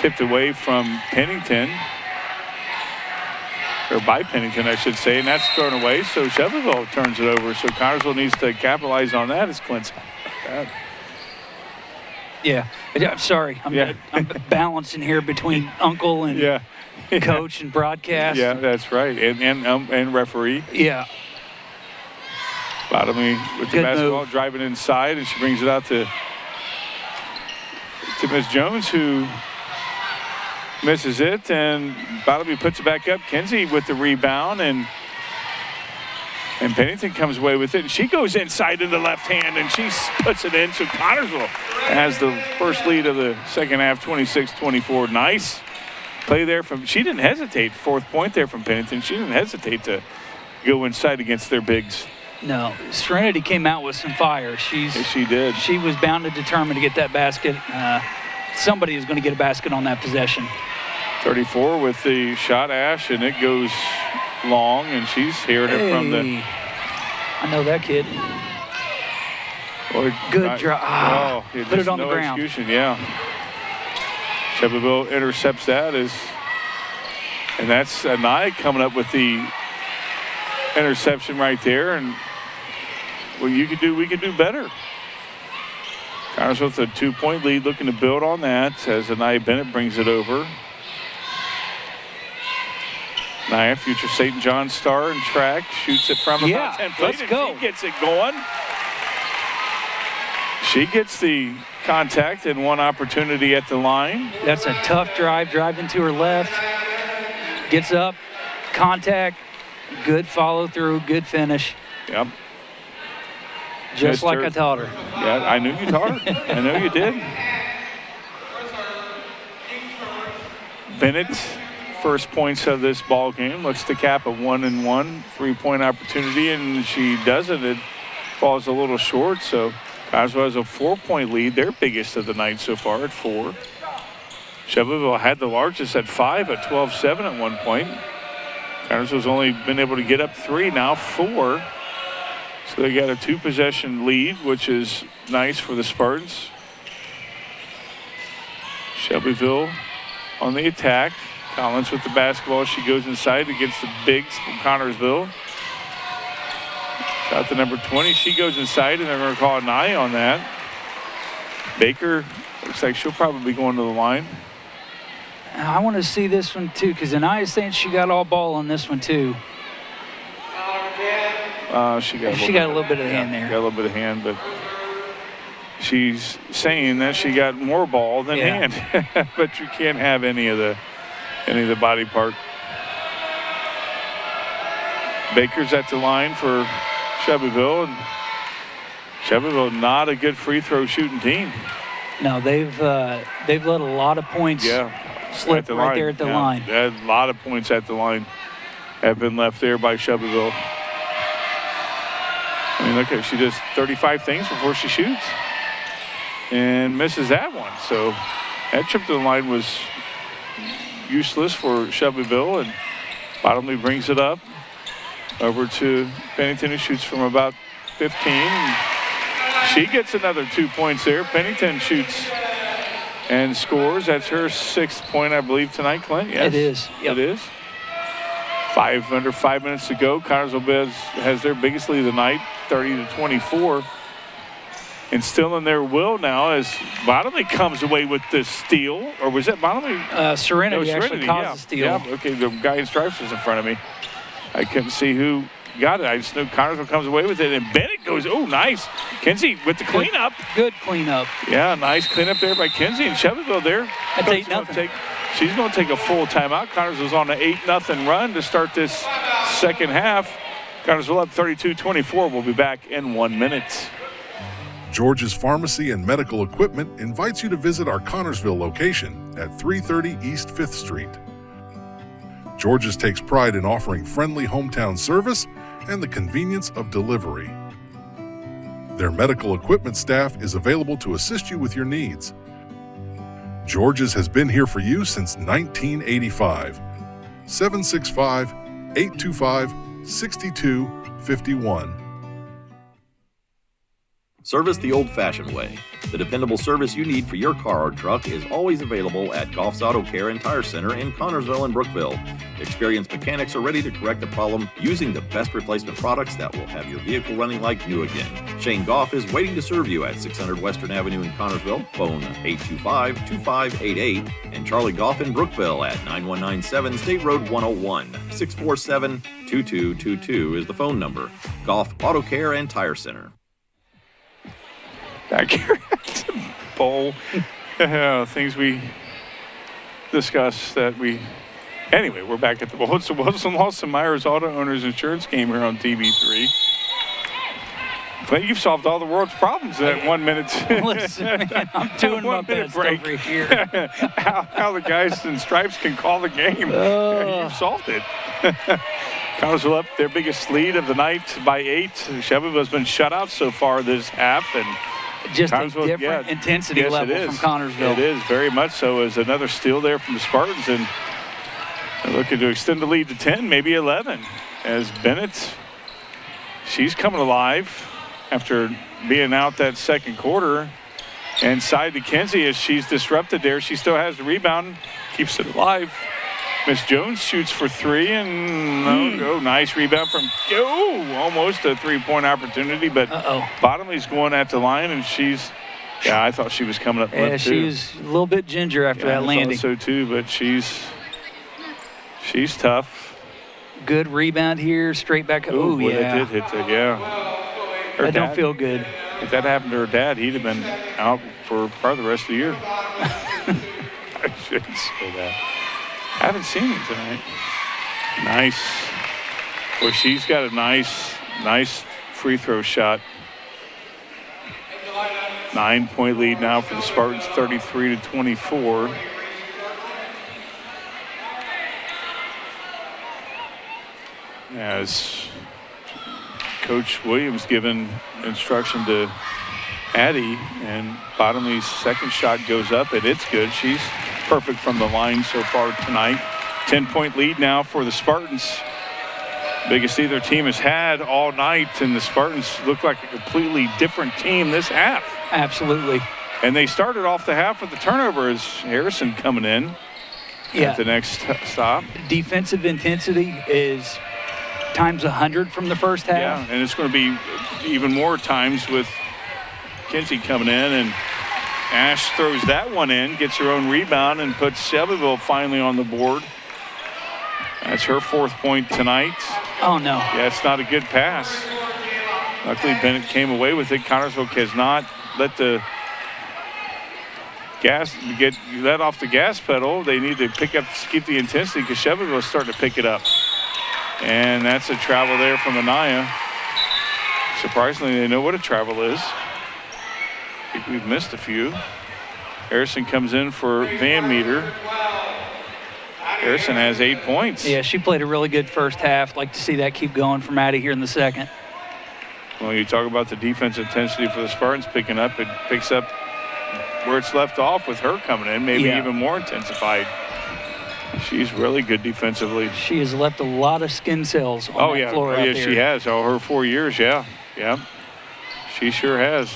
tipped away from Pennington, or by Pennington, I should say, and that's thrown away. So Shelbyville turns it over. So Connorsville needs to capitalize on that as Clint's. Yeah, I'm sorry. I'm balancing here between uncle and coach and broadcast. Yeah, that's right, and referee. Yeah. Bottomley with the basketball, move. driving inside, and she brings it out to Miss Jones, who misses it, and Bottomley puts it back up. Kenzie with the rebound, and Pennington comes away with it, and she goes inside in the left hand, and she puts it in. So Connorsville has the first lead of the second half, 26-24. Nice play there from. She didn't hesitate. Fourth point there from Pennington. She didn't hesitate to go inside against their bigs. No, Serenity came out with some fire. Yes, she did. She was bound and determined to get that basket. Somebody is going to get a basket on that possession. 34 with the shot, Ash, and it goes long, and she's hearing it from the. I know that kid. Good drop. Put it on the ground. Execution, yeah. Shelbyville intercepts that, and that's Nye coming up with the interception right there, and we could do better. Connorsville with a 2-point lead, looking to build on that as Anaya Bennett brings it over. Naya, future St. John star in track, shoots it from about 10 feet. Let's go. She gets it going. She gets the contact and one opportunity at the line. That's a tough drive, driving to her left. Gets up, contact, good follow through, good finish. Yep. Just like I taught her. Yeah, I knew you taught her. I know you did. Bennett, first points of this ball game, looks to cap a 1-and-1 3-point opportunity, and she doesn't. It falls a little short, so Connersville has a 4-point lead, their biggest of the night so far at 4. Shelbyville had the largest at 5 at 12-7 at one point. Connersville's only been able to get up 3, now 4. So they got a 2-possession lead, which is nice for the Spartans. Shelbyville on the attack. Collins with the basketball. She goes inside against the bigs from Connersville. Got the number 20. She goes inside, and they're going to call an eye on that. Baker looks like she'll probably be going to the line. I want to see this one, too, because Ania's saying she got all ball on this one, too. She got a little bit of hand there. Got a little bit of hand, but she's saying that she got more ball than hand. But you can't have any of the body part. Baker's at the line for Shelbyville, and Shelbyville not a good free throw shooting team. No, they've let a lot of points slip right there at the line. A lot of points at the line have been left there by Shelbyville. I mean, look at, she does 35 things before she shoots and misses that one. So that trip to the line was useless for Shelbyville, and Bottomley brings it up over to Pennington, who shoots from about 15. She gets another 2 points there. Pennington shoots and scores. That's her 6th point, I believe, tonight, Clint. Yes, it is. Yep. It is. Under 5 minutes to go. Connersville has their biggest lead of the night, 30-24. And still in their will now as Bottomley comes away with the steal. Or was that Bottomley? Serenity actually caused the steal. Yeah, okay, the guy in stripes was in front of me. I couldn't see who got it. I just know Connersville comes away with it. And Bennett goes, oh, nice. Kinsey with the cleanup. Good cleanup. Yeah, nice cleanup there by Kinsey. And Shelbyville there. That's 8-0. She's going to take a full timeout. Connersville's on an 8-0 run to start this second half. Connersville up 32-24. We'll be back in 1 minute. George's Pharmacy and Medical Equipment invites you to visit our Connersville location at 330 East 5th Street. George's takes pride in offering friendly hometown service and the convenience of delivery. Their medical equipment staff is available to assist you with your needs. George's has been here for you since 1985. 765-825-6251. Service the old-fashioned way. The dependable service you need for your car or truck is always available at Goff's Auto Care and Tire Center in Connersville and Brookville. Experienced mechanics are ready to correct the problem using the best replacement products that will have your vehicle running like new again. Shane Goff is waiting to serve you at 600 Western Avenue in Connersville, phone 825-2588, and Charlie Goff in Brookville at 9197 State Road 101. 647-2222 is the phone number. Goff Auto Care and Tire Center. Back here at the bowl. Things we discussed that we... Anyway, we're back at the bowl. It's the Wilson Lawson Myers Auto Owners Insurance game here on TV3. But you've solved all the world's problems in that 1 minute. Listen, man, I'm doing my best break. over here. how the guys in stripes can call the game. You've solved it. Connersville up their biggest lead of the night by 8. Shelbyville's been shut out so far this half, and just a different intensity level from Connersville. It is, very much so. As another steal there from the Spartans, and they're looking to extend the lead to 10, maybe 11. As Bennett, she's coming alive after being out that second quarter. And side to Kinsey as she's disrupted there. She still has the rebound, keeps it alive. Miss Jones shoots for 3, and nice rebound from almost a three-point opportunity, but Bottomley's going at the line, and I thought she was coming up. Yeah, she was a little bit ginger after that landing. I thought so too, but she's tough. Good rebound here, straight back. Oh yeah, it did hit it. Yeah, that don't feel good. If that happened to her dad, he'd have been out for part of the rest of the year. I shouldn't say that. I haven't seen him tonight. Nice. Well, she's got a nice free throw shot. 9-point lead now for the Spartans, 33-24. As Coach Williams given instruction to Addie, and Bottomley's second shot goes up, and it's good. She's perfect from the line so far tonight. 10-point lead now for the Spartans. Biggest either team has had all night, and the Spartans look like a completely different team this half. Absolutely. And they started off the half with the turnover as Harrison coming in at the next stop. Defensive intensity is times 100 from the first half. Yeah, and it's going to be even more times with Kinsey coming in, and Ash throws that one in, gets her own rebound, and puts Shelbyville finally on the board. That's her 4th point tonight. Oh, no. Yeah, it's not a good pass. Luckily, Bennett came away with it. Connorsville has not let the gas get let off the gas pedal. They need to keep the intensity because Shelbyville is starting to pick it up. And that's a travel there from Anaya. Surprisingly, they know what a travel is. I think we've missed a few. Harrison comes in for Van Meter. Harrison has 8 points. Yeah, she played a really good first half. Like to see that keep going from Addie here in the second. Well, you talk about the defense intensity for the Spartans picking up. It picks up where it's left off with her coming in, maybe even more intensified. She's really good defensively. She has left a lot of skin cells on that floor out there. She has. Oh, her 4 years, yeah. She sure has.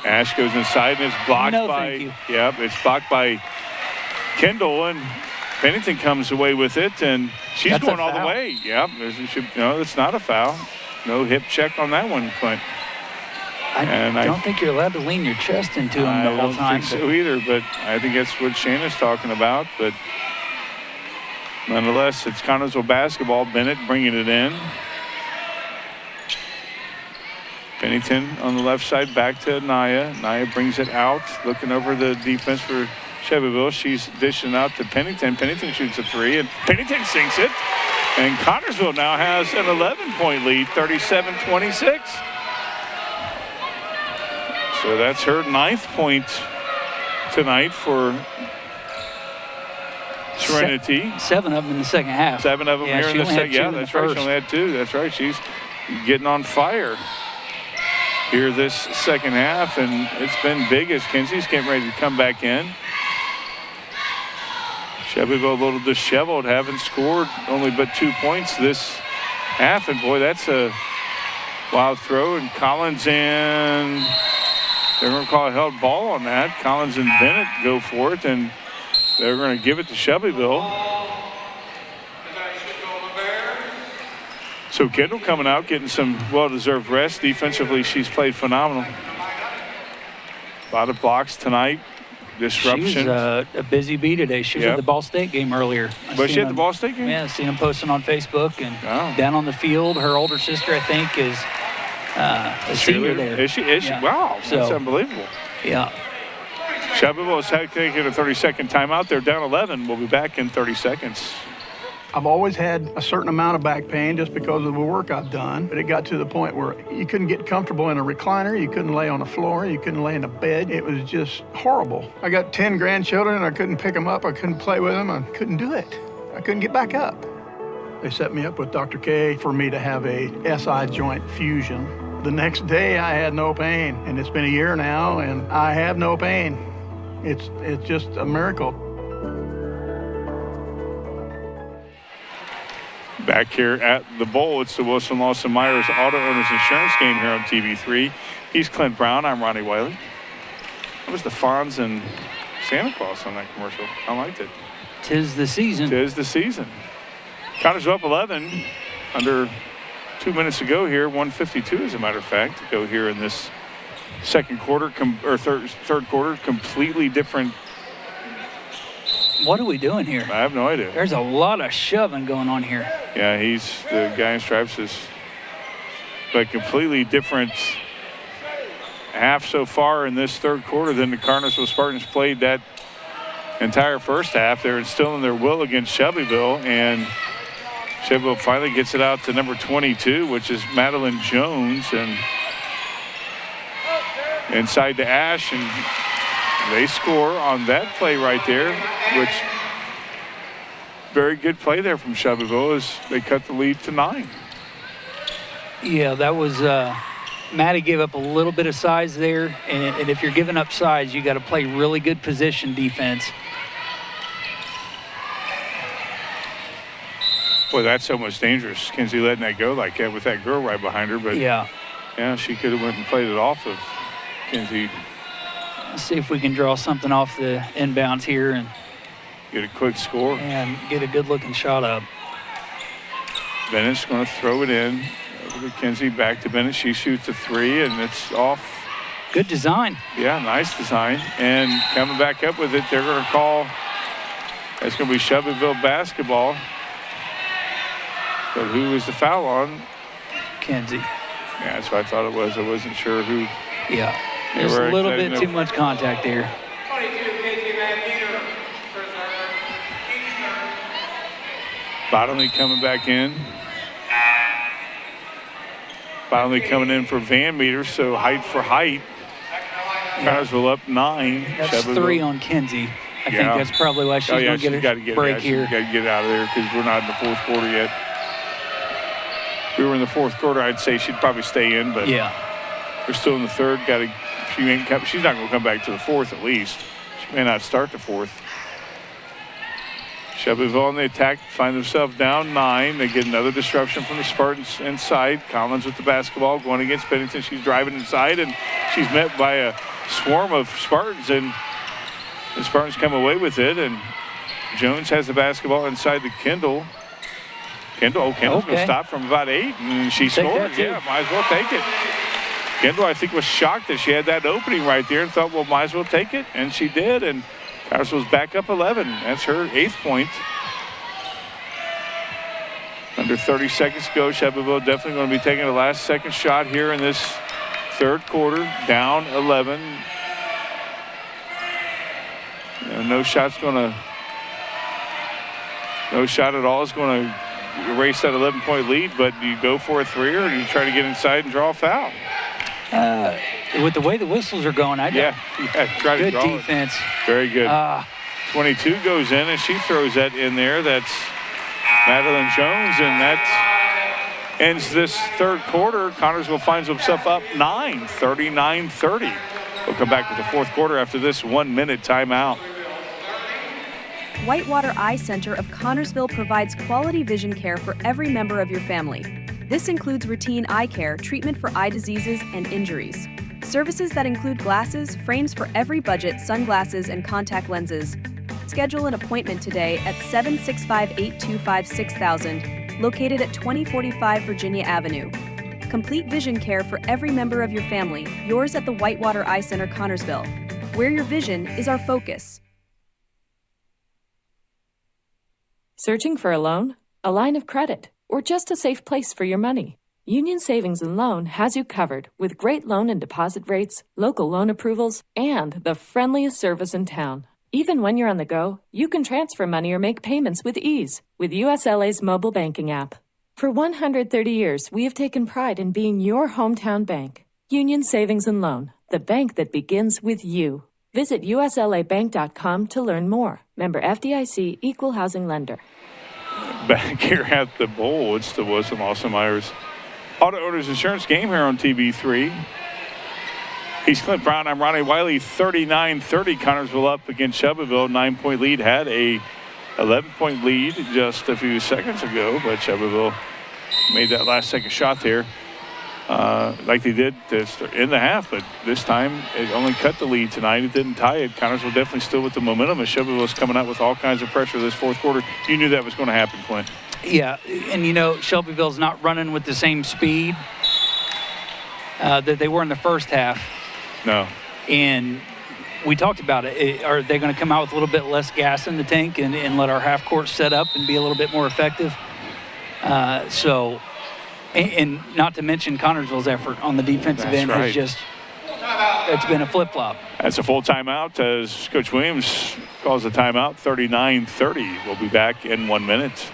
Ash goes inside and it's blocked it's blocked by Kendall, and Pennington comes away with it, and she's going all the way. No, it's not a foul. No hip check on that one, Clint. I don't think you're allowed to lean your chest into him the whole time. I don't think so either, but I think that's what Shannon's talking about. But nonetheless, it's Connersville basketball. Bennett bringing it in. Pennington on the left side, back to Naya. Naya brings it out, looking over the defense for Shelbyville. She's dishing out to Pennington. Pennington shoots a 3, and Pennington sinks it. And Connersville now has an 11-point lead, 37-26. So that's her 9th point tonight for Trinity. 7 of them in the second half. 7 of them here in the second. Yeah, that's right. She only had 2. That's right. She's getting on fire here this second half, and it's been big as Kinsey's getting ready to come back in. Shelbyville a little disheveled, haven't scored only but 2 points this half, and boy, that's a wild throw, and Collins and they're going to call a held ball on that. Collins and Bennett go for it, and they're going to give it to Shelbyville. So Kendall coming out, getting some well-deserved rest. Defensively, she's played phenomenal. A lot of blocks tonight. Disruption. She's a busy bee today. She was at the Ball State game earlier. Was she at the Ball State game? Yeah, seen them posting on Facebook. And down on the field, her older sister, I think, is a senior there. Is she? Wow, that's unbelievable. Yeah. Shelbyville is taking a 30-second timeout. They're down 11. We'll be back in 30 seconds. I've always had a certain amount of back pain just because of the work I've done, but it got to the point where you couldn't get comfortable in a recliner, you couldn't lay on the floor, you couldn't lay in a bed. It was just horrible. I got 10 grandchildren and I couldn't pick them up, I couldn't play with them, I couldn't do it. I couldn't get back up. They set me up with Dr. K for me to have a SI joint fusion. The next day I had no pain, and it's been a year now and I have no pain. It's just a miracle. Back here at the bowl, it's the Wilson Lawson Myers Auto Owners Insurance game here on TV3. He's Clint Brown. I'm Ronnie Wiley. That was the Fonz and Santa Claus on that commercial. I liked it. 'Tis the season. 'Tis the season. Counters up 11 under 2 minutes ago here. 1:52, as a matter of fact, to go here in this second quarter or third quarter. Completely different. What are we doing here? I have no idea. There's a lot of shoving going on here. Yeah, he's the guy in stripes is but completely different half so far in this third quarter than the Connersville Spartans played that entire first half. They're instilling their will against Shelbyville, and Shelbyville finally gets it out to number 22, which is Madeline Jones, and inside to Ash, and they score on that play right there, which very good play there from Shelbyville as they cut the lead to 9. Yeah, that was Maddie gave up a little bit of size there, and if you're giving up size, you got to play really good position defense. Boy, that's almost dangerous. Kinsey letting that go like that with that girl right behind her. But yeah, she could have went and played it off of Kinsey. Let's see if we can draw something off the inbounds here and get a quick score. And get a good-looking shot up. Bennett's going to throw it in. Over to Kinsey, back to Bennett. She shoots a three, and it's off. Good design. Yeah, nice design. And coming back up with it, they're going to call. That's going to be Shelbyville basketball. But who is the foul on? Kinsey. Yeah, that's what I thought it was. I wasn't sure who. Yeah, there's a little bit too much contact there. 22, Casey Van Meter. Bottomley coming back in. Bottomley coming in for Van Meter, so height for height. Connersville up 9. That's Shelbyville. 3 on Kinsey. I think that's probably why she's going to get a break here. She's got to get out of there because we're not in the fourth quarter yet. If we were in the fourth quarter, I'd say she'd probably stay in, but we're still in the third. She's not going to come back to the fourth at least. She may not start the fourth. Shelbyville on the attack, find themselves down 9. They get another disruption from the Spartans inside. Collins with the basketball going against Bennington. She's driving inside, and she's met by a swarm of Spartans, and the Spartans come away with it, and Jones has the basketball inside to Kendall. Kendall's going to stop from about 8, and she scored. Yeah, might as well take it. Kendall, I think, was shocked that she had that opening right there and thought, well, might as well take it, and she did, and Connersville's back up 11. That's her 8th point. Under 30 seconds to go. Shelbyville definitely going to be taking the last second shot here in this third quarter. Down 11. No shot at all is going to erase that 11-point lead, but do you go for a three or do you try to get inside and draw a foul? With the way the whistles are going, I don't. Try to good draw defense. It. Very good. 22 goes in, and she throws that in there. That's Madeline Jones, and that ends this third quarter. Connersville finds himself up 9, 39-30. We'll come back with the fourth quarter after this 1-minute timeout. Whitewater Eye Center of Connersville provides quality vision care for every member of your family. This includes routine eye care, treatment for eye diseases, and injuries. Services that include glasses, frames for every budget, sunglasses, and contact lenses. Schedule an appointment today at 765-825-6000, located at 2045 Virginia Avenue. Complete vision care for every member of your family, yours at the Whitewater Eye Center, Connersville, where your vision is our focus. Searching for a loan, a line of credit, or just a safe place for your money? Union Savings and Loan has you covered with great loan and deposit rates, local loan approvals, and the friendliest service in town. Even when you're on the go, you can transfer money or make payments with ease with USLA's mobile banking app. For 130 years, we have taken pride in being your hometown bank. Union Savings and Loan, the bank that begins with you. Visit uslabank.com to learn more. Member FDIC, Equal Housing Lender. Back here at the bowl, it's the Wilson Lawson Myers Auto Owners Insurance game here on TV3. He's Clint Brown. I'm Ronnie Wiley. 39-30. Connersville up against Shelbyville. 9-point lead. Had a 11-point lead just a few seconds ago, but Shelbyville made that last second shot there like they did in the half, but this time it only cut the lead tonight. It didn't tie it. Connersville definitely still with the momentum as Shelbyville's coming out with all kinds of pressure this fourth quarter. You knew that was going to happen, Clint. Yeah, and Shelbyville's not running with the same speed that they were in the first half. No. And we talked about it. Are they going to come out with a little bit less gas in the tank and let our half court set up and be a little bit more effective? And not to mention Connersville's effort on the defensive end has just, it's been a flip-flop. That's a full timeout as Coach Williams calls the timeout. 39-30. We'll be back in 1 minute.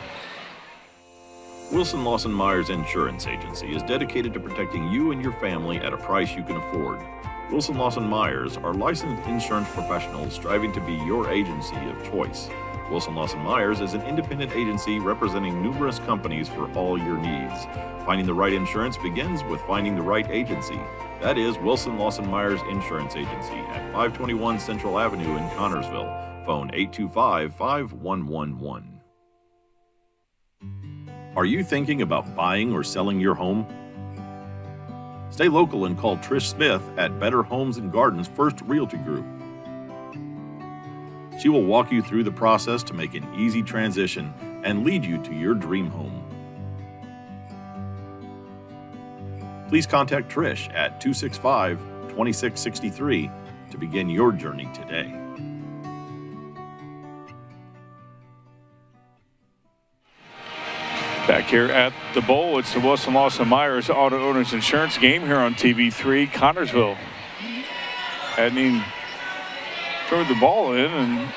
Wilson Lawson Myers Insurance Agency is dedicated to protecting you and your family at a price you can afford. Wilson Lawson Myers are licensed insurance professionals striving to be your agency of choice. Wilson Lawson Myers is an independent agency representing numerous companies for all your needs. Finding the right insurance begins with finding the right agency. That is Wilson Lawson Myers Insurance Agency at 521 Central Avenue in Connorsville. Phone 825-5111. Are you thinking about buying or selling your home? Stay local and call Trish Smith at Better Homes and Gardens First Realty Group. She will walk you through the process to make an easy transition and lead you to your dream home. Please contact Trish at 265-2663 to begin your journey today. Back here at the Bowl, it's the Wilson Lawson Myers Auto Owners Insurance game here on TV3. Connorsville hadn't even thrown the ball in, and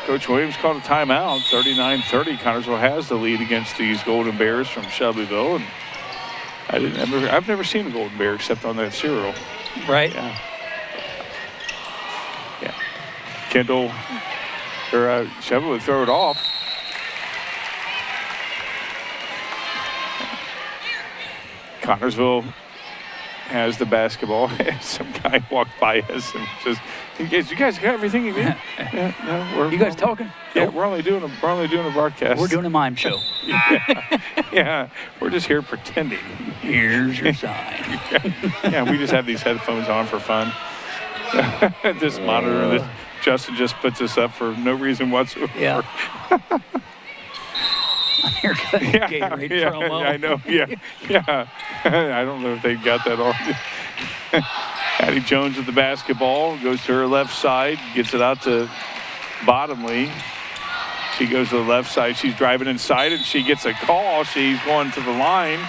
Coach Williams called a timeout. 39-30. Connorsville has the lead against these Golden Bears from Shelbyville, and I've never seen a Golden Bear except on that cereal. Right. Yeah. Kendall or Shelbyville would throw it off. Connorsville has the basketball. Some guy walked by us and says, "You guys got everything you need?" No, you guys talking? Yeah, we're only doing a broadcast. We're doing a mime show. Yeah, we're just here pretending. Here's your sign. Yeah, we just have these headphones on for fun. This monitor, this Justin just puts us up for no reason whatsoever. Yeah. Gatorade promo. I know. Yeah. I don't know if they got that on. Addie Jones with the basketball goes to her left side, gets it out to Bottomley. She goes to the left side. She's driving inside, and she gets a call. She's going to the line.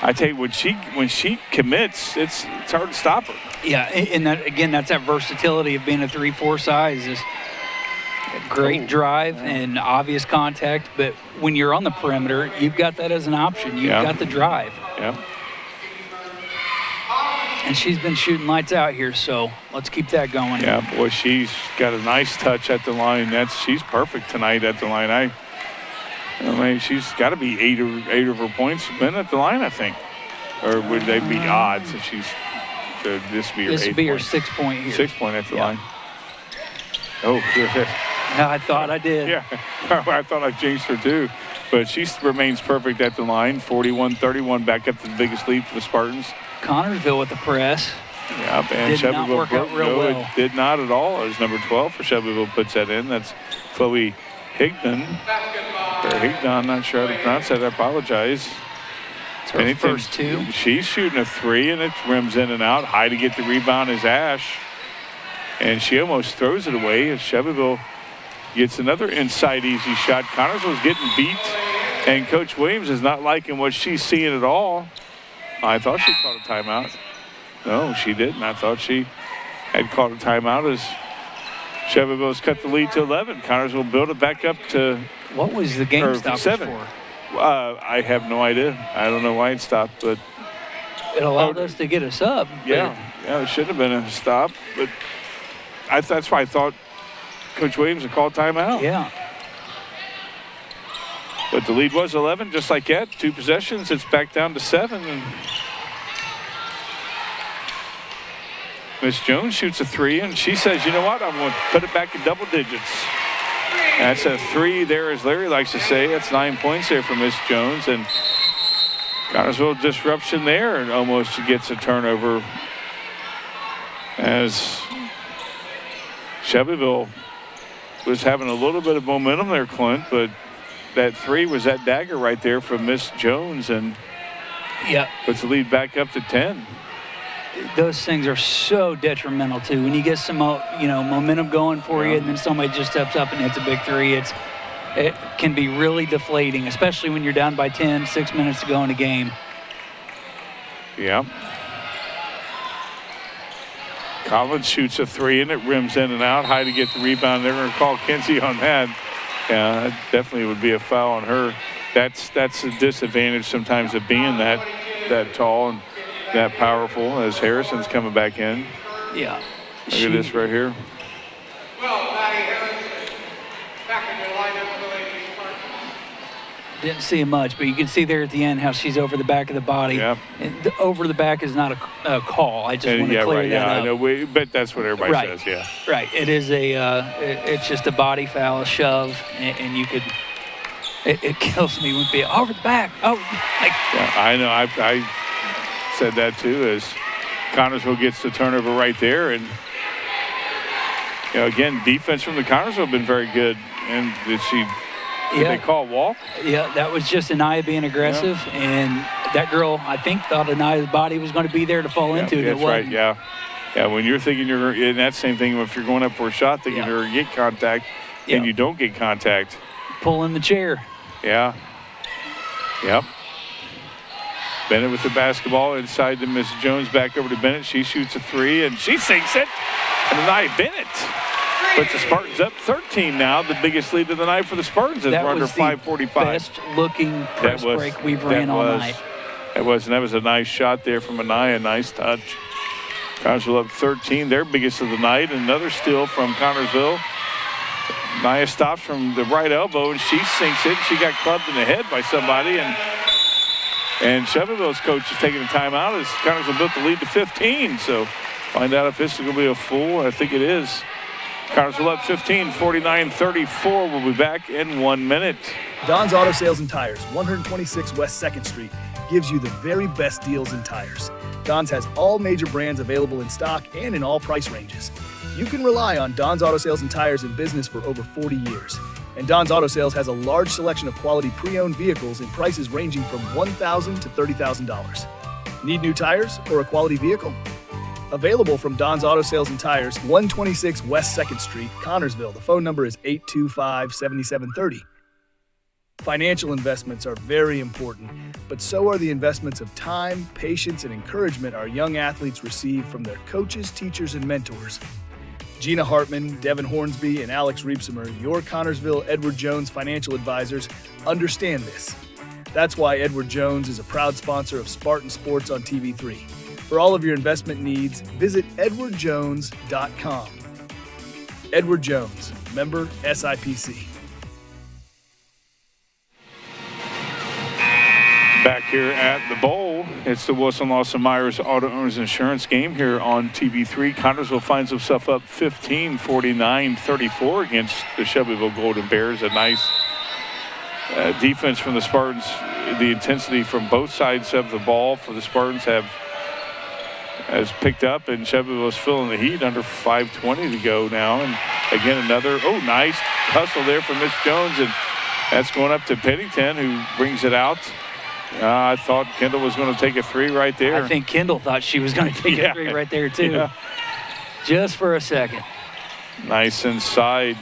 I tell you, when she commits, it's hard to stop her. Yeah, and that's that versatility of being a 3-4 size. Is great drive and obvious contact, but when you're on the perimeter, you've got that as an option. You've got the drive. Yeah. And she's been shooting lights out here, so let's keep that going. Yeah, boy, she's got a nice touch at the line. She's perfect tonight at the line. I mean, she's got to be eight of her points been at the line, I think. Or would they be odds if she's? So this would be her 8th point. This would be her 6 point here. 6 point at the line. Oh, good. Yeah, I thought I did. Yeah, I thought I jinxed her too. But she remains perfect at the line. 41-31, back up to the biggest lead for the Spartans. Connorsville with the press. Yep, and did Shelbyville not work out real well. It did not at all. As number 12 for Shelbyville puts that in. That's Chloe Higdon. Or Higdon, I'm not sure how to pronounce that. I apologize. It's her first two. She's shooting a three, and it rims in and out. High to get the rebound is Ash. And she almost throws it away as Shelbyville gets another inside easy shot. Connorsville's getting beat, and Coach Williams is not liking what she's seeing at all. I thought she called a timeout. No, she didn't. I thought she had called a timeout as Shelbyville's cut the lead to 11. Connorsville build it back up to what was the game stoppage 7. For? I have no idea. I don't know why it stopped, but it allowed us to get a sub. Yeah, it should have been a stop, but that's why I thought Coach Williams had called timeout. Yeah. But the lead was 11, just like that. 2 possessions, it's back down to 7. And Miss Jones shoots a 3, and she says, you know what, I'm going to put it back in double digits. That's a 3 there, as Larry likes to say. That's 9 points there for Miss Jones. And Connorsville disruption there, and almost gets a turnover as Shelbyville was having a little bit of momentum there, Clint, but that 3 was that dagger right there from Miss Jones, and puts the lead back up to 10. Those things are so detrimental too. When you get some, momentum going for you, and then somebody just steps up and hits a big 3, it can be really deflating, especially when you're down by 10, 6 minutes to go in a game. Yeah. Collins shoots a 3, and it rims in and out. High to get the rebound. They're going to call Kinsey on that. Yeah, that definitely would be a foul on her. That's a disadvantage sometimes of being that tall and that powerful as Harrison's coming back in. Yeah. Look at this right here. didn't see much, but you can see there at the end how she's over the back of the body. Yeah. And over the back is not a call. I just want to clear that up. I know. But that's what everybody says. Yeah. Right. It is it's just a body foul, a shove, and you could. It kills me when people over the back. Oh, yeah, I know. I said that too. As Connorsville gets the turnover right there, and again, defense from the Connorsville have been very good. And did they call a walk? Yeah, that was just Anaya being aggressive, and that girl, I think, thought Anaya's body was going to be there to fall into. That's right. Yeah. When you're thinking you're in that same thing, if you're going up for a shot, thinking you're going to get contact, and you don't get contact, pull in the chair. Yeah. Yep. Bennett with the basketball inside to Miss Jones, back over to Bennett. She shoots a three, and she sinks it. And Anaya Bennett puts the Spartans up 13 now, the biggest lead of the night for the Spartans as we're under 5:45. Best-looking press break we've ran all night. And that was a nice shot there from Anaya, nice touch. Connorsville up 13, their biggest of the night. Another steal from Connorsville. Anaya stops from the right elbow, and she sinks it. She got clubbed in the head by somebody, and Shelbyville's coach is taking a timeout as Connorsville built the lead to 15. So find out if this is going to be a full. I think it is. Connorsville up 15, 49-34. We'll be back in 1 minute. Don's Auto Sales and Tires, 126 West 2nd Street, gives you the very best deals in tires. Don's has all major brands available in stock and in all price ranges. You can rely on Don's Auto Sales and Tires in business for over 40 years. And Don's Auto Sales has a large selection of quality pre-owned vehicles in prices ranging from $1,000 to $30,000. Need new tires or a quality vehicle? Available from Don's Auto Sales and Tires, 126 West 2nd Street, Connorsville. The phone number is 825-7730. Financial investments are very important, but so are the investments of time, patience, and encouragement our young athletes receive from their coaches, teachers, and mentors. Gina Hartman, Devin Hornsby, and Alex Reepsimer, your Connorsville Edward Jones financial advisors, understand this. That's why Edward Jones is a proud sponsor of Spartan Sports on TV3. For all of your investment needs, visit edwardjones.com. Edward Jones, member SIPC. Back here at the Bowl, it's the Wilson Lawson Myers Auto Owners Insurance game here on TV3. Connorsville finds himself up 15, 49-34 against the Shelbyville Golden Bears. A nice defense from the Spartans. The intensity from both sides of the ball for the Spartans has picked up, and Shelbyville's feeling the heat under 5:20 to go now. And again, another, nice hustle there from Miss Jones, and that's going up to Pennington, who brings it out. I thought Kendall was going to take a three right there. I think Kendall thought she was going to take a three right there, too. Yeah. Just for a second. Nice inside.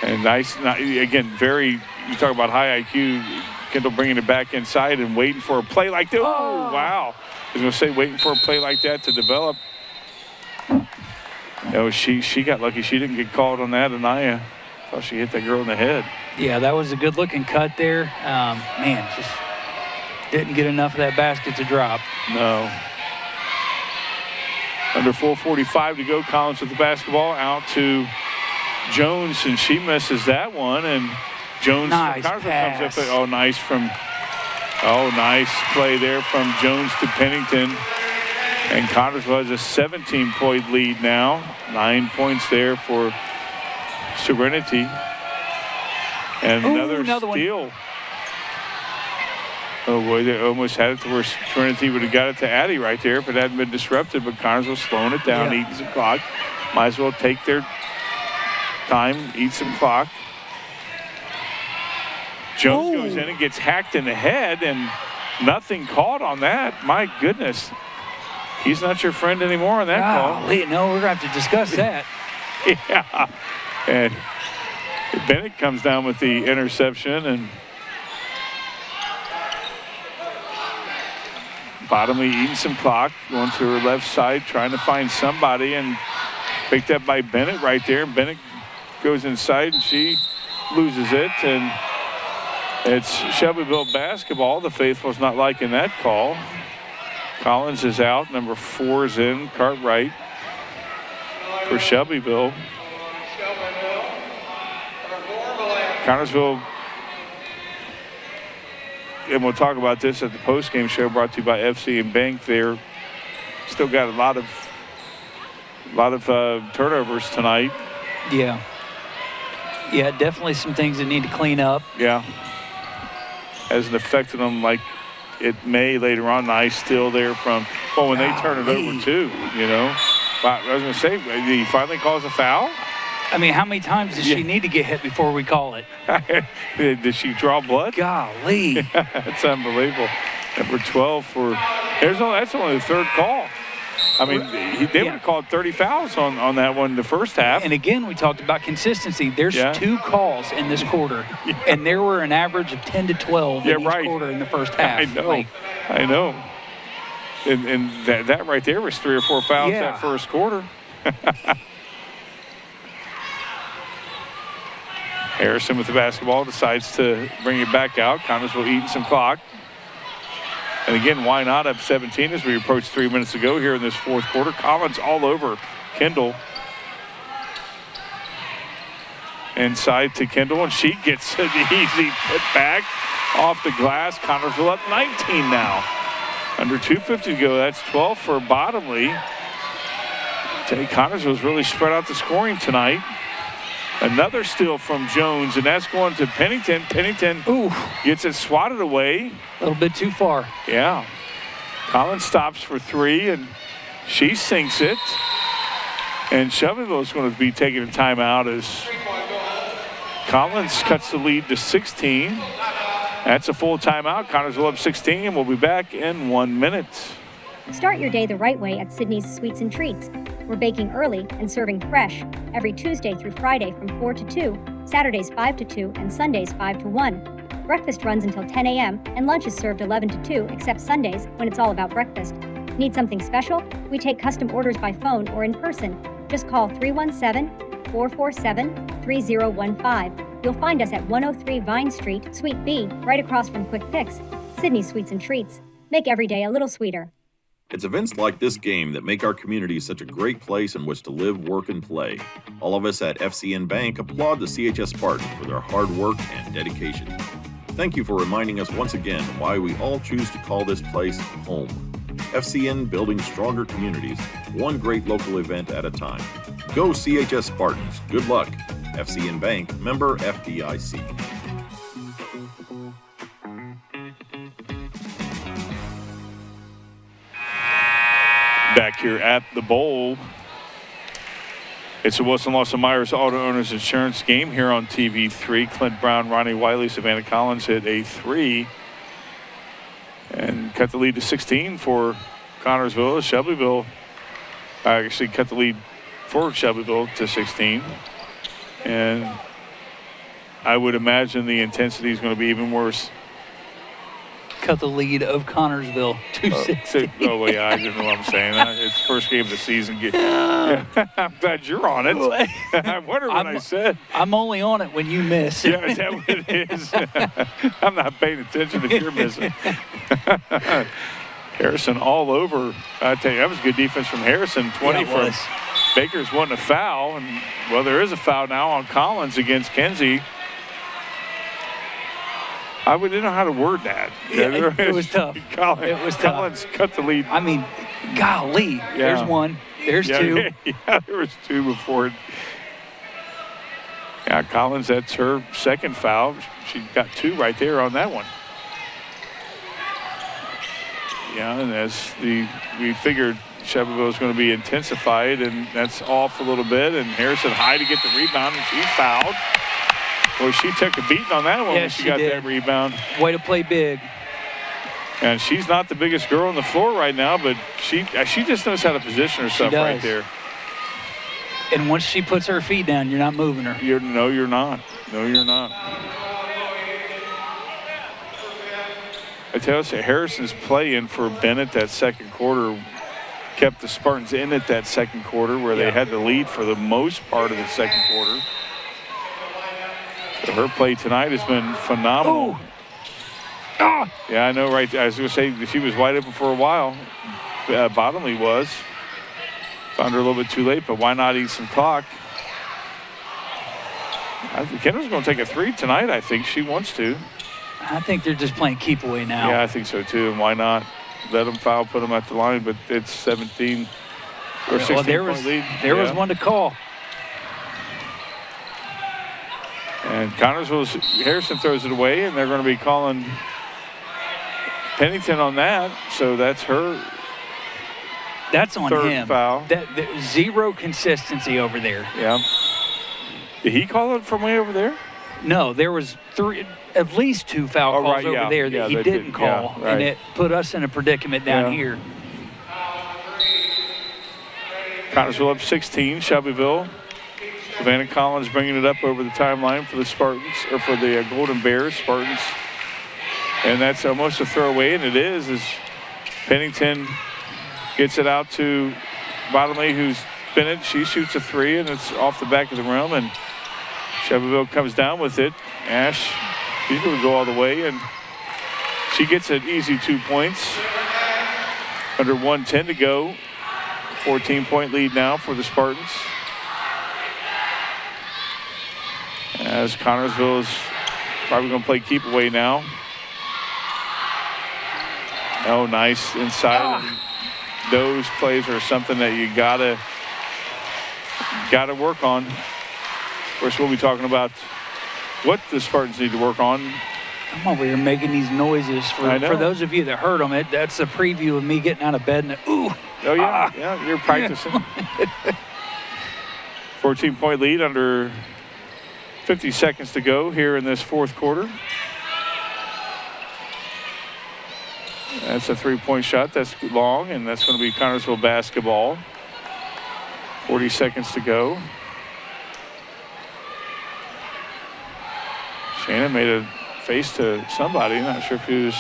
And nice, again, you talk about high IQ. Kendall bringing it back inside and waiting for a play like that. Oh, wow. I was going to say waiting for a play like that to develop. She got lucky. She didn't get called on that. Anaya thought she hit that girl in the head. Yeah, that was a good-looking cut there. Just didn't get enough of that basket to drop. No. Under 4:45 to go. Collins with the basketball out to Jones, and she misses that one. And Jones nice pass. Comes up. Nice play there from Jones to Pennington. And Connorsville has a 17-point lead now. 9 points there for Serenity. And another steal. One. Oh, boy, they almost had it to where Serenity would have got it to Addie right there if it hadn't been disrupted. But Connorsville slowing it down, eating some clock. Might as well take their time, eat some clock. Jones goes in and gets hacked in the head, and nothing caught on that. My goodness. He's not your friend anymore on that call. No, we're going to have to discuss that. Yeah. And Bennett comes down with the interception, and Bottomley eating some clock, going to her left side, trying to find somebody, and picked up by Bennett right there. Bennett goes inside, and she loses it, and it's Shelbyville basketball. The faithful's not liking that call. Collins is out. Number 4 is in. Cartwright for Shelbyville. Connorsville and we'll talk about this at the post-game show brought to you by FCN Bank. They're still got a lot of turnovers tonight. Yeah. Yeah, definitely some things that need to clean up. Yeah. Hasn't affected them like it may later on. Nice still there from, well, when they turn it over too, you know. But I was going to say, he finally calls a foul. I mean, how many times does she need to get hit before we call it? Did she draw blood? Golly. That's unbelievable. Number 12 for, that's only the third call. I mean, they would have called 30 fouls on that one the first half. And again, we talked about consistency. There's 2 calls in this quarter, and there were an average of 10 to 12 in each quarter in the first half. I know. And that right there was 3 or 4 fouls that first quarter. Harrison with the basketball decides to bring it back out. Connersville eating some clock. And again, why not up 17 as we approach 3 minutes to go here in this fourth quarter. Collins all over Kendall. Inside to Kendall, and she gets an easy put back off the glass. Connersville up 19 now. Under 2:50 to go. That's 12 for Bottomley. Connersville's really spread out the scoring tonight. Another steal from Jones, and that's going to Pennington. Pennington gets it swatted away. A little bit too far. Yeah. Collins stops for 3, and she sinks it. And Shelbyville is going to be taking a timeout as Collins cuts the lead to 16. That's a full timeout. Connersville up 16, and we'll be back in 1 minute. Start your day the right way at Sydney's Sweets and Treats. We're baking early and serving fresh every Tuesday through Friday from 4 to 2, Saturdays 5 to 2, and Sundays 5 to 1. Breakfast runs until 10 a.m. and lunch is served 11 to 2, except Sundays when it's all about breakfast. Need something special? We take custom orders by phone or in person. Just call 317-447-3015. You'll find us at 103 Vine Street, Suite B, right across from Quick Fix. Sydney's Sweets and Treats. Make every day a little sweeter. It's events like this game that make our community such a great place in which to live, work, and play. All of us at FCN Bank applaud the CHS Spartans for their hard work and dedication. Thank you for reminding us once again why we all choose to call this place home. FCN, building stronger communities, one great local event at a time. Go CHS Spartans. Good luck. FCN Bank, member FDIC. Back here at the bowl. It's a Wilson Lawson Myers Auto Owners Insurance game here on TV3. Clint Brown, Ronnie Wiley, Savannah Collins hit a 3 and cut the lead to 16 for Connersville. Shelbyville actually cut the lead for Shelbyville to 16. And I would imagine the intensity is going to be even worse. Cut the lead of Connersville to 16. Oh, well, yeah, I didn't know what I'm saying. It's first game of the season. I'm glad you're on it. I wonder what I said. I'm only on it when you miss. Yeah, is that what it is? I'm not paying attention if you're missing. Harrison all over. I tell you, that was good defense from Harrison. 20 from Baker's wanting a foul. And, well, there is a foul now on Collins against Kenzie. I didn't know how to word that. Yeah, it was tough. Collins cut the lead. I mean, golly. Yeah. There's one. There's two. Yeah, there was 2 before it. Yeah, Collins, that's her second foul. She got 2 right there on that one. Yeah, and as we figured Shelbyville was going to be intensified, and that's off a little bit. And Harrison high to get the rebound, and she's fouled. Well, she took a beating on that one when she got that rebound. Way to play big. And she's not the biggest girl on the floor right now, but she just knows how to position herself right there. And once she puts her feet down, you're not moving her. No, you're not. No, you're not. I tell you, Harrison's play-in for Bennett that second quarter kept the Spartans in it that second quarter where they had the lead for the most part of the second quarter. So her play tonight has been phenomenal. Yeah, I know, right? I was going to say she was wide open for a while. Bottomley was. Found her a little bit too late, but why not eat some clock? Kendall's going to take a 3 tonight. I think she wants to. I think they're just playing keep away now. Yeah, I think so too. And why not let them foul, put them at the line? But it's 17 or 16 point lead. There was one to call. And Connorsville's Harrison throws it away, and they're going to be calling Pennington on that. So that's her. That's on third him. Foul. That zero consistency over there. Yeah. Did he call it from way over there? No, there was at least 2 foul calls over there that he didn't call, and it put us in a predicament down here. Connorsville up 16. Shelbyville. Savannah Collins bringing it up over the timeline for the Spartans, or for the Golden Bears, Spartans. And that's almost a throwaway, and it is, as Pennington gets it out to Bottomley, who's Bennett. She shoots a 3, and it's off the back of the rim, and Shelbyville comes down with it. Ash, she's going to go all the way, and she gets an easy 2 points. Under 1:10 to go. 14-point lead now for the Spartans. As Connorsville is probably going to play keep away now. Oh, nice inside. Those plays are something that you gotta work on. Of course, we'll be talking about what the Spartans need to work on. I'm over here making these noises for those of you that heard them. That's a preview of me getting out of bed and ooh. Oh yeah, yeah, you're practicing. 14-point lead under 50 seconds to go here in this fourth quarter. That's a 3-point shot. That's long, and that's going to be Connorsville basketball. 40 seconds to go. Shannon made a face to somebody. Not sure if he was.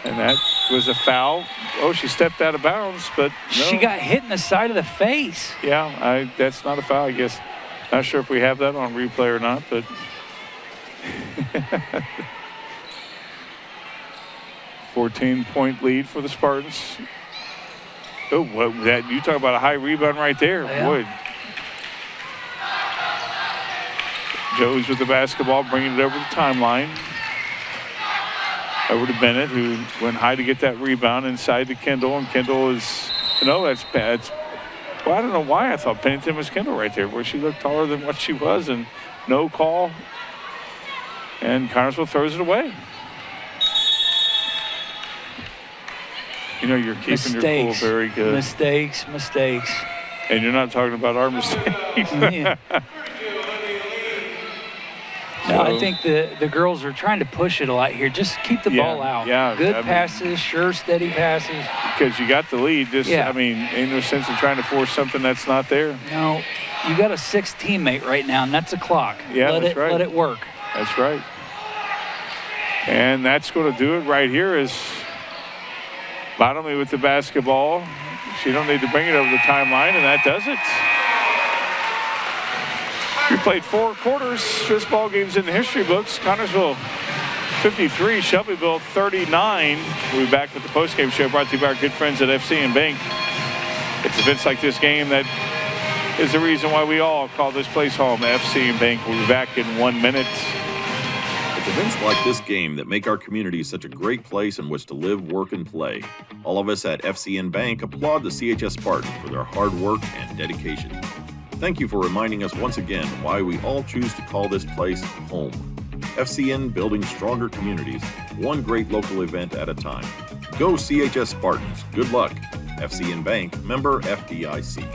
And that was a foul. Oh, she stepped out of bounds, but no. She got hit in the side of the face. Yeah, that's not a foul, I guess. Not sure if we have that on replay or not, but 14-point lead for the Spartans. Oh, that you talk about a high rebound right there. Yeah. Boy. Jones with the basketball, bringing it over the timeline. Over to Bennett, who went high to get that rebound inside to Kendall, and Kendall is, that's bad. Well, I don't know why I thought Pennington was Kendall right there, where she looked taller than what she was, and no call. And Connorsville throws it away. You're keeping your cool very good. Mistakes. And you're not talking about our mistakes. Yeah. No, I think the girls are trying to push it a lot here. Just keep the ball out. Yeah, Good passes, sure, steady passes. Because you got the lead. Ain't no sense in trying to force something that's not there. No, you got a 6th teammate right now, and that's a clock. Yeah, that's right. Let it work. That's right. And that's going to do it right here is Bottomley with the basketball. She don't need to bring it over the timeline, and that does it. We played 4 quarters. This ball game's in the history books. Connorsville 53, Shelbyville 39. We'll be back with the postgame show brought to you by our good friends at FC Bank. It's events like this game that is the reason why we all call this place home, FC Bank. We'll be back in 1 minute. It's events like this game that make our community such a great place in which to live, work, and play. All of us at FCN Bank applaud the CHS Spartans for their hard work and dedication. Thank you for reminding us once again why we all choose to call this place home. FCN, building stronger communities, one great local event at a time. Go CHS Spartans. Good luck. FCN Bank, member FDIC.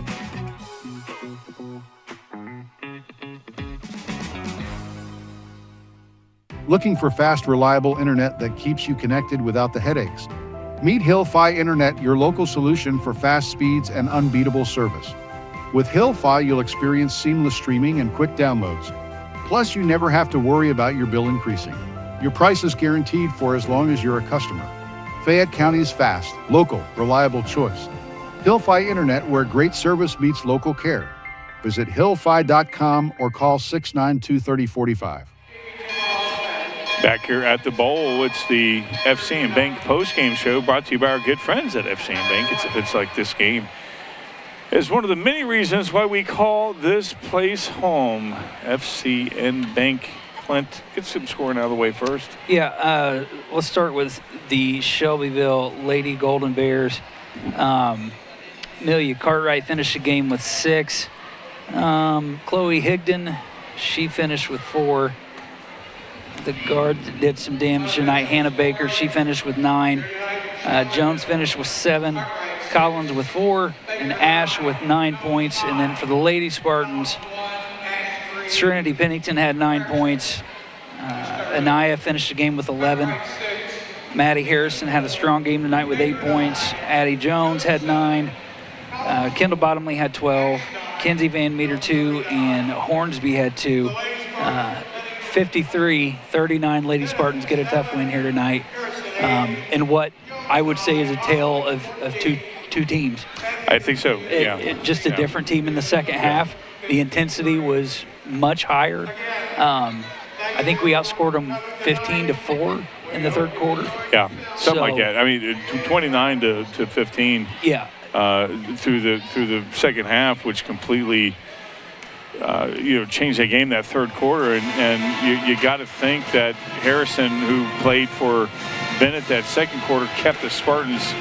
Looking for fast, reliable internet that keeps you connected without the headaches? Meet Hill-Fi Internet, your local solution for fast speeds and unbeatable service. With Hill-Fi, you'll experience seamless streaming and quick downloads. Plus, you never have to worry about your bill increasing. Your price is guaranteed for as long as you're a customer. Fayette County's fast, local, reliable choice. Hill-Fi Internet, where great service meets local care. Visit hillfi.com or call 692-3045. Back here at the Bowl, it's the FC Bank postgame show brought to you by our good friends at FC Bank. It's like this game. It's one of the many reasons why we call this place home. FCN Bank Clint, get some scoring out of the way first. Yeah, let's start with the Shelbyville Lady Golden Bears. Amelia Cartwright finished the game with 6. Chloe Higdon, she finished with 4. The guard that did some damage tonight, Hannah Baker, she finished with 9. Jones finished with 7. Collins with 4. And Ash with 9 points. And then for the Lady Spartans, Serenity Pennington had 9 points. Anaya finished the game with 11. Maddie Harrison had a strong game tonight with 8 points. Addie Jones had 9. Kendall Bottomley had 12. Kenzie Van Meter 2. And Hornsby had 2. 53-39 Lady Spartans get a tough win here tonight. And what I would say is a tale of two teams. I think so, Just a different team in the second half. The intensity was much higher. I think we outscored them 15-4 in the third quarter. Yeah, something like that. I mean, 29 to 15. Yeah. Through the second half, which completely changed the game that third quarter, and you got to think that Harrison, who played for Bennett that second quarter, kept the Spartans.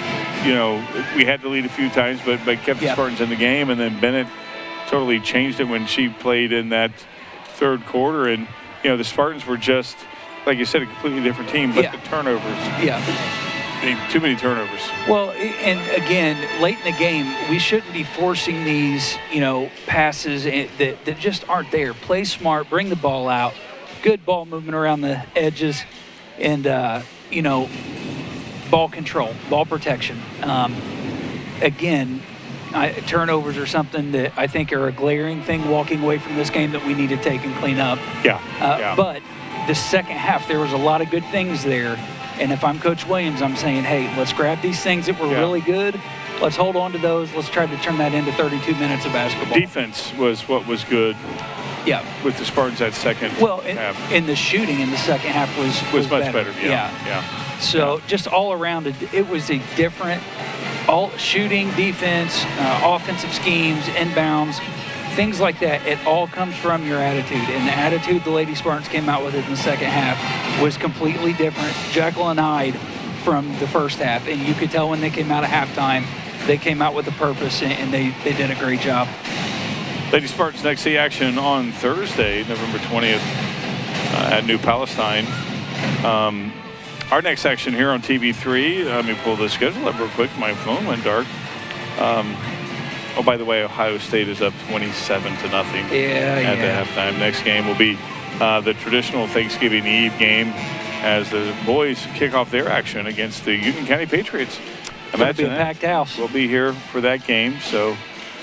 We had to lead a few times, but kept the Spartans in the game, and then Bennett totally changed it when she played in that third quarter, and the Spartans were just, like you said, a completely different team, but the turnovers. Too many turnovers. Well, and again, late in the game, we shouldn't be forcing these, passes that just aren't there. Play smart, bring the ball out, good ball movement around the edges, and, ball control, ball protection. Again, turnovers are something that I think are a glaring thing walking away from this game that we need to take and clean up. But the second half, there was a lot of good things there. And if I'm Coach Williams, I'm saying, hey, let's grab these things that were really good. Let's hold on to those. Let's try to turn that into 32 minutes of basketball. Defense was what was good. Yeah. With the Spartans that second half. And the shooting in the second half was much better. So just all around, it was a different shooting, defense, offensive schemes, inbounds, things like that. It all comes from your attitude. And the attitude the Lady Spartans came out with in the second half was completely different. Jekyll and Hyde from the first half. And you could tell when they came out of halftime, they came out with a purpose, and they did a great job. Lady Spartans next see action on Thursday, November 20th at New Palestine. Our next action here on TV3, let me pull the schedule up real quick. My phone went dark. Oh, by the way, Ohio State is up 27-0 at the halftime. Next game will be the traditional Thanksgiving Eve game as the boys kick off their action against the Union County Patriots. Imagine a packed house. We'll be here for that game. So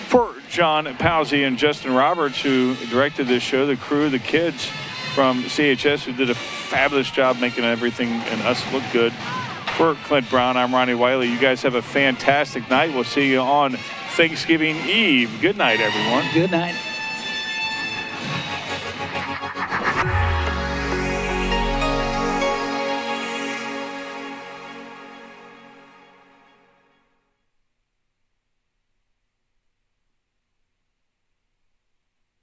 for John Powsey and Justin Roberts, who directed this show, the crew, the kids from CHS, who did a fabulous job making everything and us look good. For Clint Brown, I'm Ronnie Wiley. You guys have a fantastic night. We'll see you on Thanksgiving Eve. Good night, everyone. Good night.